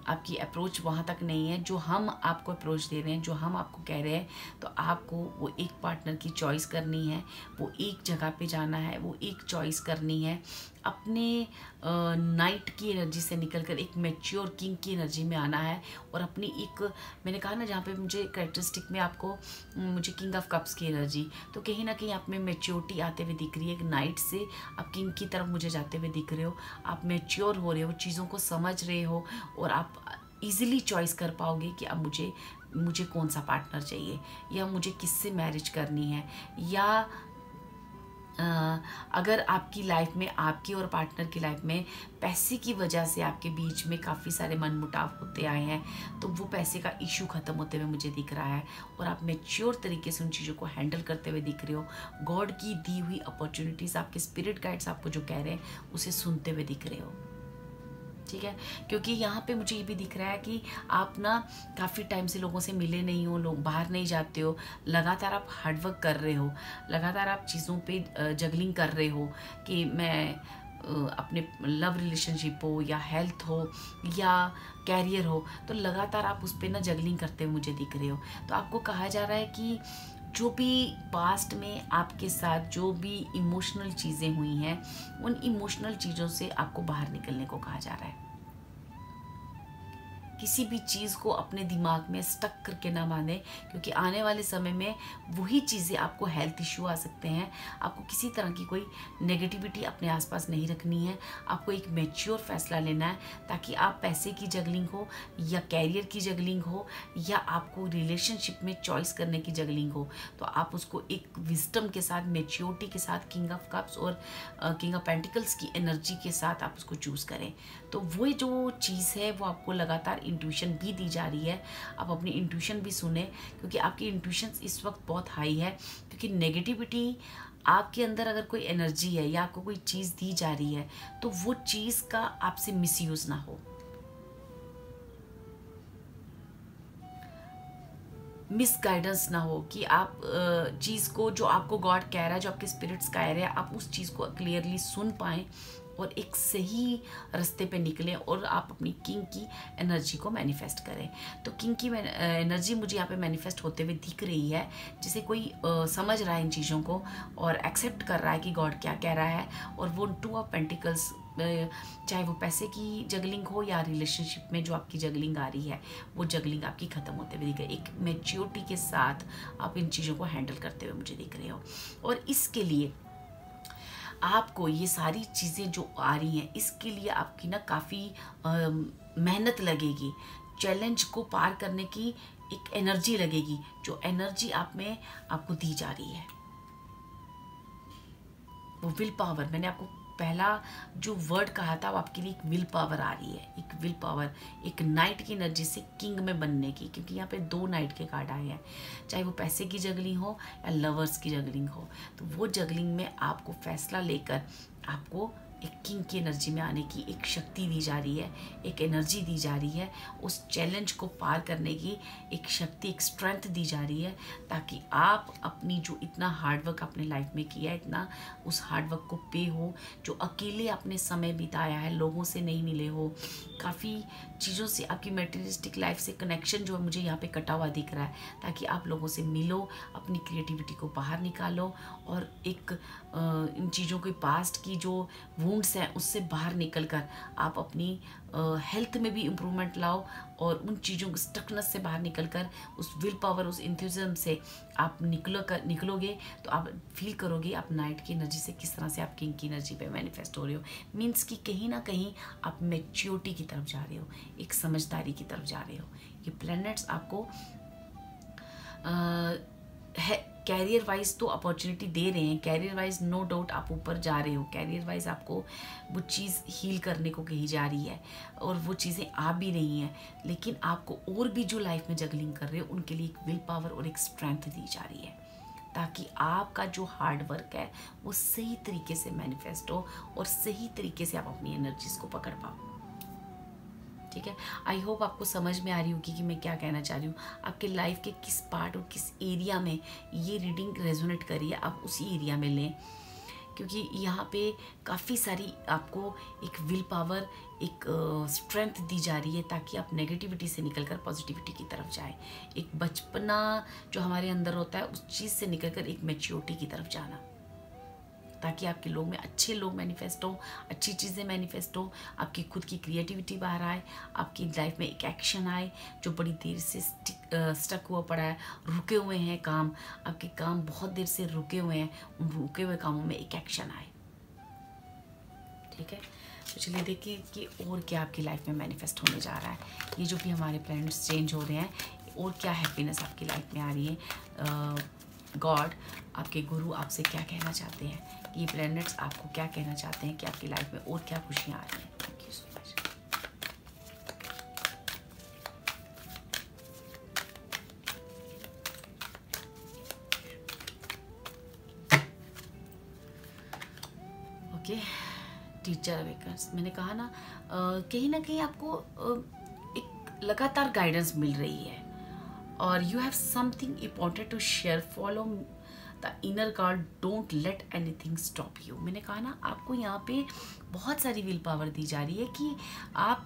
आपकी अप्रोच वहाँ तक नहीं है जो हम आपको अप्रोच दे रहे हैं, जो हम आपको कह रहे हैं। तो आपको वो एक पार्टनर की चॉइस करनी है, वो एक जगह पे जाना है, वो एक चॉइस करनी है, अपने नाइट की एनर्जी से निकलकर एक मैच्योर किंग की एनर्जी में आना है, और अपनी एक, मैंने कहा ना जहाँ पे मुझे कैरेक्टरिस्टिक में आपको मुझे किंग ऑफ कप्स की एनर्जी, तो कहीं ना कहीं आप में मैच्योरिटी आते हुए दिख रही है। एक नाइट से आप किंग की तरफ मुझे जाते हुए दिख रहे हो, आप मैच्योर हो रहे हो, चीज़ों को समझ रहे हो, और आप ईजिली चॉइस कर पाओगे कि अब मुझे कौन सा पार्टनर चाहिए, या मुझे किससे मैरिज करनी है, या अगर आपकी लाइफ में, आपकी और पार्टनर की लाइफ में पैसे की वजह से आपके बीच में काफ़ी सारे मनमुटाव होते आए हैं, तो वो पैसे का इशू ख़त्म होते हुए मुझे दिख रहा है, और आप मैच्योर तरीके से उन चीज़ों को हैंडल करते हुए दिख रहे हो। गॉड की दी हुई अपॉर्चुनिटीज़, आपके स्पिरिट गाइड्स आपको जो कह रहे हैं उसे सुनते हुए दिख रहे हो, ठीक है। क्योंकि यहाँ पे मुझे ये भी दिख रहा है कि आप ना काफ़ी टाइम से लोगों से मिले नहीं हो, लोग बाहर नहीं जाते हो, लगातार आप हार्डवर्क कर रहे हो, लगातार आप चीज़ों पे जगलिंग कर रहे हो कि मैं अपने लव रिलेशनशिप हो या हेल्थ हो या कैरियर हो, तो लगातार आप उस पर ना जगलिंग करते हुए मुझे दिख रहे हो। तो आपको कहा जा रहा है कि जो भी पास्ट में आपके साथ जो भी इमोशनल चीज़ें हुई हैं, उन इमोशनल चीज़ों से आपको बाहर निकलने को कहा जा रहा है। किसी भी चीज़ को अपने दिमाग में स्टक करके ना बांधें, क्योंकि आने वाले समय में वही चीज़ें आपको हेल्थ इशू आ सकते हैं। आपको किसी तरह की कोई नेगेटिविटी अपने आसपास नहीं रखनी है। आपको एक मैच्योर फैसला लेना है, ताकि आप पैसे की जगलिंग हो या कैरियर की जगलिंग हो या आपको रिलेशनशिप में चॉइस करने की जगलिंग हो, तो आप उसको एक विजडम के साथ, मैच्योरिटी के साथ, किंग ऑफ कप्स और किंग ऑफ पेंटिकल्स की एनर्जी के साथ आप उसको चूज़ करें। तो वो जो चीज़ है वो आपको लगातार इंट्यूशन भी दी जा रही है। आप अपनी इंट्यूशन भी सुने, क्योंकि आपकी इंट्यूशन इस वक्त बहुत हाई है। क्योंकि नेगेटिविटी आपके अंदर अगर कोई एनर्जी है या आपको कोई चीज़ दी जा रही है, तो वो चीज़ का आपसे मिसयूज़ ना हो, मिसगाइडेंस ना हो, कि आप चीज़ को, जो आपको गॉड कह रहा है, जो आपके स्पिरिट्स कह रहे हैं, आप उस चीज़ को क्लियरली सुन पाएँ और एक सही रास्ते पे निकलें और आप अपनी किंग की एनर्जी को मैनिफेस्ट करें। तो किंग की एनर्जी मुझे यहाँ पे मैनिफेस्ट होते हुए दिख रही है, जिसे कोई समझ रहा है इन चीज़ों को और एक्सेप्ट कर रहा है कि गॉड क्या कह रहा है, और वो 2 ऑफ पेंटिकल्स, चाहे वो पैसे की जगलिंग हो या रिलेशनशिप में जो आपकी जगलिंग आ रही है, वो जगलिंग आपकी ख़त्म होते हुए दिख रही है। एक मैच्योरिटी के साथ आप इन चीज़ों को हैंडल करते हुए मुझे दिख रहे हो, और इसके लिए आपको ये सारी चीज़ें जो आ रही हैं, इसके लिए आपकी ना काफ़ी मेहनत लगेगी, चैलेंज को पार करने की एक एनर्जी लगेगी, जो एनर्जी आप में आपको दी जा रही है, वो विल पावर। मैंने आपको पहला जो वर्ड कहा था वो आपके लिए एक विल पावर आ रही है, एक विल पावर, एक नाइट की एनर्जी से किंग में बनने की, क्योंकि यहाँ पे 2 नाइट के कार्ड आए हैं, चाहे वो पैसे की जगलिंग हो या लवर्स की जगलिंग हो। तो वो जगलिंग में आपको फैसला लेकर आपको एक किंग की एनर्जी में आने की एक शक्ति दी जा रही है, एक एनर्जी दी जा रही है, उस चैलेंज को पार करने की एक शक्ति, एक स्ट्रेंथ दी जा रही है, ताकि आप अपनी जो इतना हार्डवर्क अपने लाइफ में किया है, इतना उस हार्डवर्क को पे हो, जो अकेले अपने समय बिताया है, लोगों से नहीं मिले हो, काफ़ी चीज़ों से आपकी मटेरियलिस्टिक लाइफ से कनेक्शन जो है मुझे यहाँ पे कटा हुआ दिख रहा है, ताकि आप लोगों से मिलो, अपनी क्रिएटिविटी को बाहर निकालो और एक इन चीज़ों के पास्ट की जो वुंड्स हैं उससे बाहर निकल कर आप अपनी हेल्थ में भी इम्प्रूवमेंट लाओ, और उन चीज़ों को स्टकनेस से बाहर निकल कर उस विल पावर, उस इंथ्यूज़म से आप निकलोगे तो आप फील करोगे आप नाइट की एनर्जी से किस तरह से आप किंग की एनर्जी पे मैनिफेस्ट हो रहे हो। मीन्स कि कहीं ना कहीं आप मैच्योरिटी की तरफ जा रहे हो, एक समझदारी की तरफ जा रहे हो। ये प्लैनेट्स आपको है कैरियर वाइज तो अपॉर्चुनिटी दे रहे हैं, कैरियर वाइज नो डाउट आप ऊपर जा रहे हो, कैरियर वाइज आपको वो चीज़ हील करने को कही जा रही है और वो चीज़ें आ भी रही हैं, लेकिन आपको और भी जो लाइफ में जगलिंग कर रहे हो उनके लिए एक विल पावर और एक स्ट्रेंथ दी जा रही है, ताकि आपका जो हार्ड वर्क है वो सही तरीके से मैनिफेस्ट हो और सही तरीके से आप अपनी एनर्जीज को पकड़ पाओ। ठीक है, आई होप आपको समझ में आ रही होगी कि मैं क्या कहना चाह रही हूँ। आपके लाइफ के किस पार्ट और किस एरिया में ये रीडिंग रेजोनेट करी है, आप उसी एरिया में लें, क्योंकि यहाँ पे काफ़ी सारी आपको एक विल पावर, एक स्ट्रेंथ दी जा रही है, ताकि आप नेगेटिविटी से निकलकर पॉजिटिविटी की तरफ जाएं। एक बचपना जो हमारे अंदर होता है उस चीज़ से निकलकर एक मैच्योरिटी की तरफ जाना, ताकि आपके लोग में अच्छे लोग मैनिफेस्ट हो, अच्छी चीज़ें मैनिफेस्ट हो, आपकी खुद की क्रिएटिविटी बाहर आए, आपकी लाइफ में एक एक्शन आए। जो बड़ी देर से स्टक हुआ पड़ा है, रुके हुए हैं काम, आपके काम बहुत देर से रुके हुए हैं, उन रुके हुए कामों में एक एक्शन आए। ठीक है, तो चलिए देखिए कि और क्या आपकी लाइफ में मैनिफेस्ट होने जा रहा है। ये जो भी हमारे प्लैनेट्स चेंज हो रहे हैं, और क्या हैप्पीनेस आपकी लाइफ में आ रही है। गॉड, आपके गुरु आपसे क्या कहना चाहते हैं, ये प्लैनेट्स आपको क्या कहना चाहते हैं कि आपकी लाइफ में और क्या खुशियाँ आ रही हैं। Thank you so much. Okay, teacher awakens, मैंने कहा ना कहीं ना कहीं आपको एक लगातार गाइडेंस मिल रही है, और you have something important to share, follow the inner guard, don't let anything stop you. मैंने कहा ना आपको यहाँ पे बहुत सारी विल पावर दी जा रही है कि आप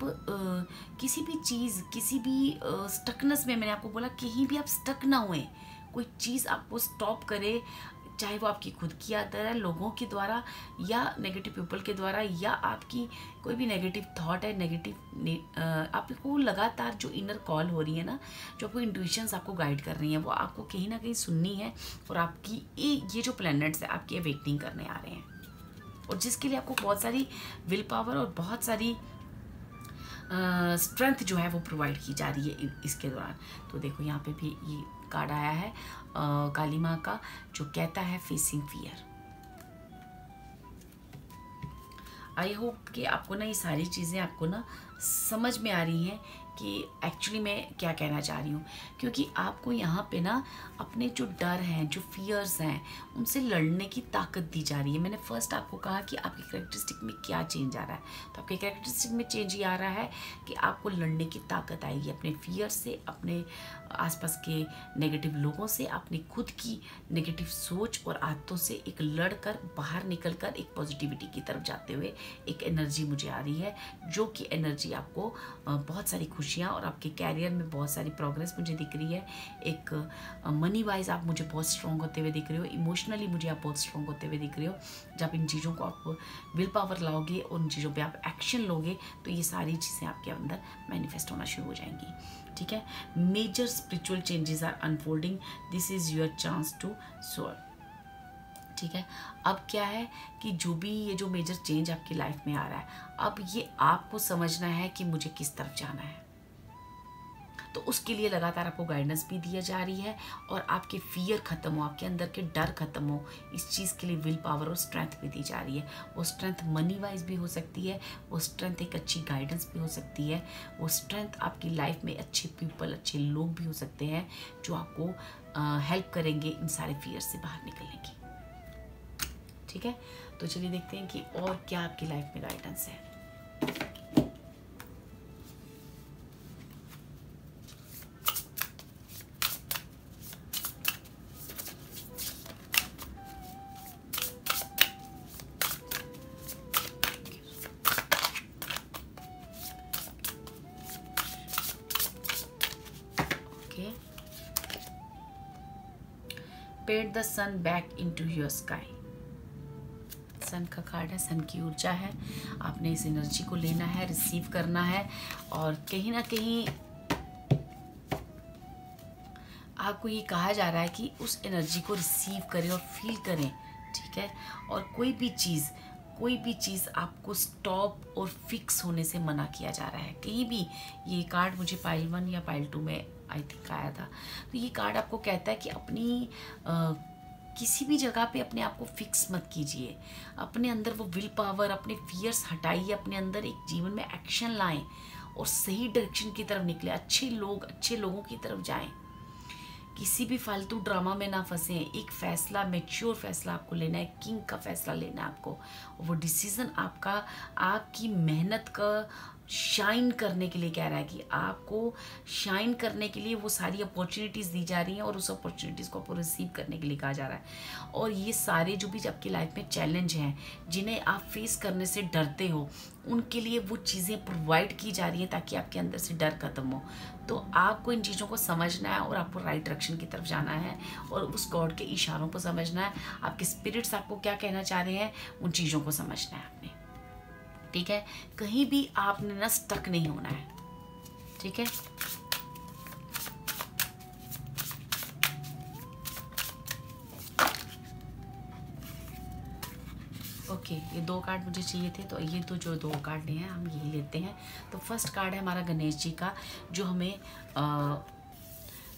किसी भी चीज़, किसी भी स्टकनेस में, मैंने आपको बोला कहीं भी आप स्टक ना हुए, कोई चीज़ आपको स्टॉप करे, चाहे वो आपकी खुद की आदत है, लोगों के द्वारा या नेगेटिव पीपल के द्वारा, या आपकी कोई भी नेगेटिव थॉट है, नेगेटिव आपको लगातार जो इनर कॉल हो रही है ना, जो आपको इंट्यूशंस आपको गाइड कर रही हैं, वो आपको कहीं ना कहीं सुननी है, और आपकी ये जो प्लैनेट्स है आपकी अवेकनिंग करने आ रहे हैं, और जिसके लिए आपको बहुत सारी विल पावर और बहुत सारी स्ट्रेंथ जो है वो प्रोवाइड की जा रही है इसके दौरान। तो देखो यहाँ पे भी ये कार्ड आया है काली माँ का, जो कहता है फेसिंग फियर। आई होप कि आपको ना ये सारी चीज़ें आपको ना समझ में आ रही हैं कि एक्चुअली मैं क्या कहना चाह रही हूँ, क्योंकि आपको यहाँ पे ना अपने जो डर हैं, जो फियर्स हैं, उनसे लड़ने की ताकत दी जा रही है। मैंने फर्स्ट आपको कहा कि आपकी कैरेक्टरिस्टिक में क्या चेंज आ रहा है, तो आपके कैरेक्टरिस्टिक में चेंज ये आ रहा है कि आपको लड़ने की ताकत आएगी अपने फियर से, अपने आसपास के नेगेटिव लोगों से, अपनी खुद की नेगेटिव सोच और आदतों से एक लड़कर बाहर निकलकर एक पॉजिटिविटी की तरफ जाते हुए एक एनर्जी मुझे आ रही है, जो कि एनर्जी आपको बहुत सारी खुशियाँ और आपके कैरियर में बहुत सारी प्रोग्रेस मुझे दिख रही है। एक मनी वाइज आप मुझे बहुत स्ट्रॉन्ग होते हुए दिख रहे हो, इमोशनली मुझे आप बहुत स्ट्रॉन्ग होते हुए दिख रहे हो। जब इन चीज़ों को आप विल पावर लाओगे और उन चीज़ों पे आप एक्शन लोगे तो ये सारी चीज़ें आपके अंदर मैनिफेस्ट होना शुरू हो जाएंगी। ठीक है, major spiritual changes are unfolding, this is your chance to soar. ठीक है, अब क्या है कि जो भी ये जो मेजर चेंज आपकी लाइफ में आ रहा है, अब ये आपको समझना है कि मुझे किस तरफ जाना है। तो उसके लिए लगातार आपको गाइडेंस भी दिया जा रही है, और आपके फियर ख़त्म हो, आपके अंदर के डर ख़त्म हो, इस चीज़ के लिए विल पावर और स्ट्रेंथ भी दी जा रही है। वो स्ट्रेंथ मनी वाइज भी हो सकती है, वो स्ट्रेंथ एक अच्छी गाइडेंस भी हो सकती है, वो स्ट्रेंथ आपकी लाइफ में अच्छे पीपल, अच्छे लोग भी हो सकते हैं जो आपको हेल्प करेंगे इन सारे फियर से बाहर निकलने की। ठीक है, तो चलिए देखते हैं कि और क्या आपकी लाइफ में गाइडेंस है। Paint the sun back into your sky. सन का कार्ड है, सन की ऊर्जा है। आपने इस एनर्जी को लेना है, रिसीव करना है, और कहीं ना कहीं आपको ये कहा जा रहा है कि उस एनर्जी को रिसीव करें और फील करें। ठीक है, और कोई भी चीज़ आपको स्टॉप और फिक्स होने से मना किया जा रहा है कहीं भी। ये कार्ड मुझे पाइल 1 या पाइल 2 में आई थिंक आया था। तो ये कार्ड आपको कहता है कि अपनी किसी भी जगह पे अपने आप को फिक्स मत कीजिए, अपने अंदर वो विल पावर, अपने फियर्स हटाइए, अपने अंदर एक जीवन में एक्शन लाएं और सही डायरेक्शन की तरफ निकले, अच्छे लोगों की तरफ जाएं, किसी भी फालतू ड्रामा में ना फंसे। एक फैसला, मैच्योर फैसला आपको लेना है, किंग का फैसला लेना है आपको। वो डिसीजन आपका, आपकी मेहनत का शाइन करने के लिए कह रहा है कि आपको शाइन करने के लिए वो सारी अपॉर्चुनिटीज़ दी जा रही हैं, और उस अपॉर्चुनिटीज़ को आपको रिसीव करने के लिए कहा जा रहा है। और ये सारे जो भी आपकी लाइफ में चैलेंज हैं जिन्हें आप फेस करने से डरते हो, उनके लिए वो चीज़ें प्रोवाइड की जा रही हैं ताकि आपके अंदर से डर खत्म हो। तो आपको इन चीज़ों को समझना है और आपको राइट डायरेक्शन की तरफ जाना है, और उस गॉड के इशारों को समझना है। आपके स्पिरिट्स आपको क्या कहना चाह रहे हैं, उन चीज़ों को समझना है आपने। ठीक है, कहीं भी आपने ना स्टक नहीं होना है। ठीक है, ओके, ये 2 कार्ड मुझे चाहिए थे, तो ये तो जो 2 कार्ड लिए हैं हम यही लेते हैं। तो फर्स्ट कार्ड है हमारा गणेश जी का, जो हमें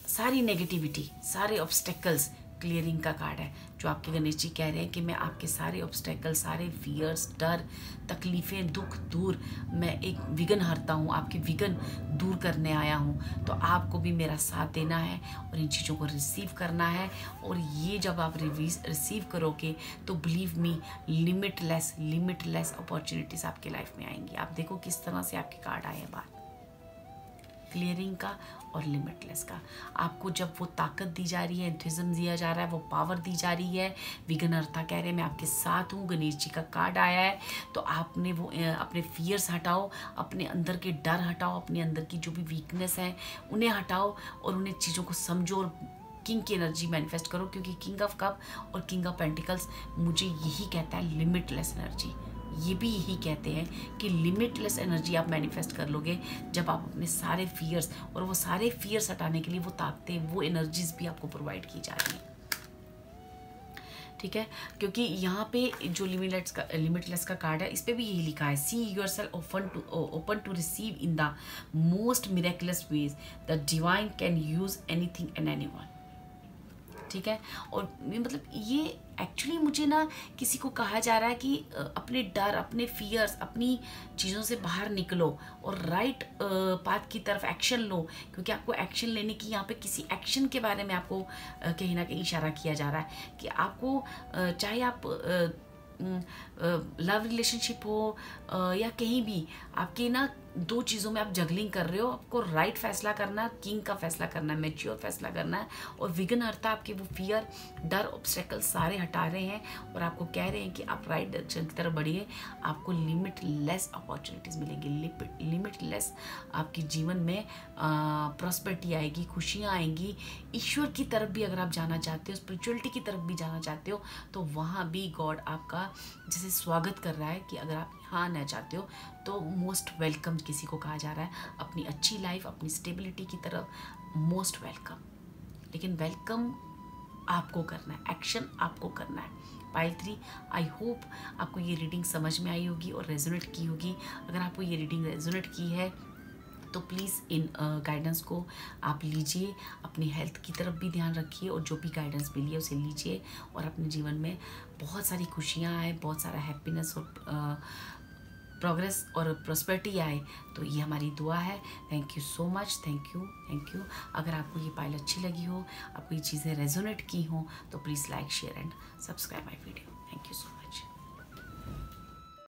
सारी नेगेटिविटी, सारे ऑब्स्टेकल्स क्लियरिंग का कार्ड है। जो आपके गणेश जी कह रहे हैं कि मैं आपके सारे ऑब्स्टेकल, सारे फियर्स, डर, तकलीफ़ें, दुख दूर, मैं एक विघ्न हरता हूँ, आपके विघ्न दूर करने आया हूँ। तो आपको भी मेरा साथ देना है और इन चीज़ों को रिसीव करना है। और ये जब आप रिसीव करोगे तो बिलीव मी, लिमिटलेस अपॉर्चुनिटीज़ आपके लाइफ में आएंगी। आप देखो किस तरह से आपके कार्ड आए हैं बाहर, क्लियरिंग का और लिमिटलेस का। आपको जब वो ताकत दी जा रही है, एंथुसिज्म दिया जा रहा है, वो पावर दी जा रही है, विघ्नहर्ता कह रहे हैं मैं आपके साथ हूँ, गणेश जी का कार्ड आया है। तो आपने वो अपने फियर्स हटाओ, अपने अंदर के डर हटाओ, अपने अंदर की जो भी वीकनेस है उन्हें हटाओ और उन्हें चीज़ों को समझो और किंग की एनर्जी मैनिफेस्ट करो। क्योंकि किंग ऑफ कप और किंग ऑफ पेंटिकल्स मुझे यही कहता है लिमिटलेस एनर्जी। ये भी यही कहते हैं कि लिमिटलेस एनर्जी आप मैनिफेस्ट कर लोगे जब आप अपने सारे फियर्स, और वो सारे फियर्स हटाने के लिए वो ताकतें, वो एनर्जीज भी आपको प्रोवाइड की जा रही हैं। ठीक है, क्योंकि यहाँ पे जो लिमिटलेस का कार्ड है, इस पे भी यही लिखा है, see yourself open to receive in the most miraculous ways the divine can use anything and anyone. ठीक है, और मतलब ये एक्चुअली मुझे ना किसी को कहा जा रहा है कि अपने डर, अपने फियर्स, अपनी चीज़ों से बाहर निकलो और राइट पाथ की तरफ एक्शन लो। क्योंकि आपको एक्शन लेने की, यहाँ पे किसी एक्शन के बारे में आपको कहीं ना कहीं इशारा किया जा रहा है कि आपको चाहे आप लव रिलेशनशिप हो या कहीं भी आपके ना 2 चीज़ों में आप जगलिंग कर रहे हो, आपको राइट फैसला करना है, किंग का फैसला करना है, मैच्योर फैसला करना है। और विघ्नहर्ता आपके वो फियर, डर, ऑब्स्टेकल सारे हटा रहे हैं और आपको कह रहे हैं कि आप राइट डायरेक्शन की तरफ बढ़िए। आपको लिमिटलेस अपॉर्चुनिटीज़ मिलेंगी, लिमिटलेस आपके जीवन में प्रॉस्पेरिटी आएगी, खुशियाँ आएंगी। ईश्वर की तरफ भी अगर आप जाना चाहते हो, स्पिरिचुअलिटी की तरफ भी जाना चाहते हो, तो वहाँ भी गॉड आपका जैसे स्वागत कर रहा है कि अगर आप यहाँ आना चाहते हो तो मोस्ट वेलकम किसी को कहा जा रहा है अपनी अच्छी लाइफ, अपनी स्टेबिलिटी की तरफ मोस्ट वेलकम। लेकिन वेलकम आपको करना है, एक्शन आपको करना है। पाइल 3, आई होप आपको ये रीडिंग समझ में आई होगी और रेजोनेट की होगी। अगर आपको ये रीडिंग रेजोनेट की है तो प्लीज़ इन गाइडेंस को आप लीजिए, अपनी हेल्थ की तरफ भी ध्यान रखिए और जो भी गाइडेंस मिली है उसे लीजिए और अपने जीवन में बहुत सारी खुशियाँ आए, बहुत सारा हैप्पीनेस और प्रोग्रेस और प्रॉस्पेरिटी आए। तो ये हमारी दुआ है। Thank you so much, thank you. अगर आपको ये पाइल अच्छी लगी हो, आपको ये चीज़ें रेजोनेट की हों, तो please like, share and subscribe my video. Thank you so much.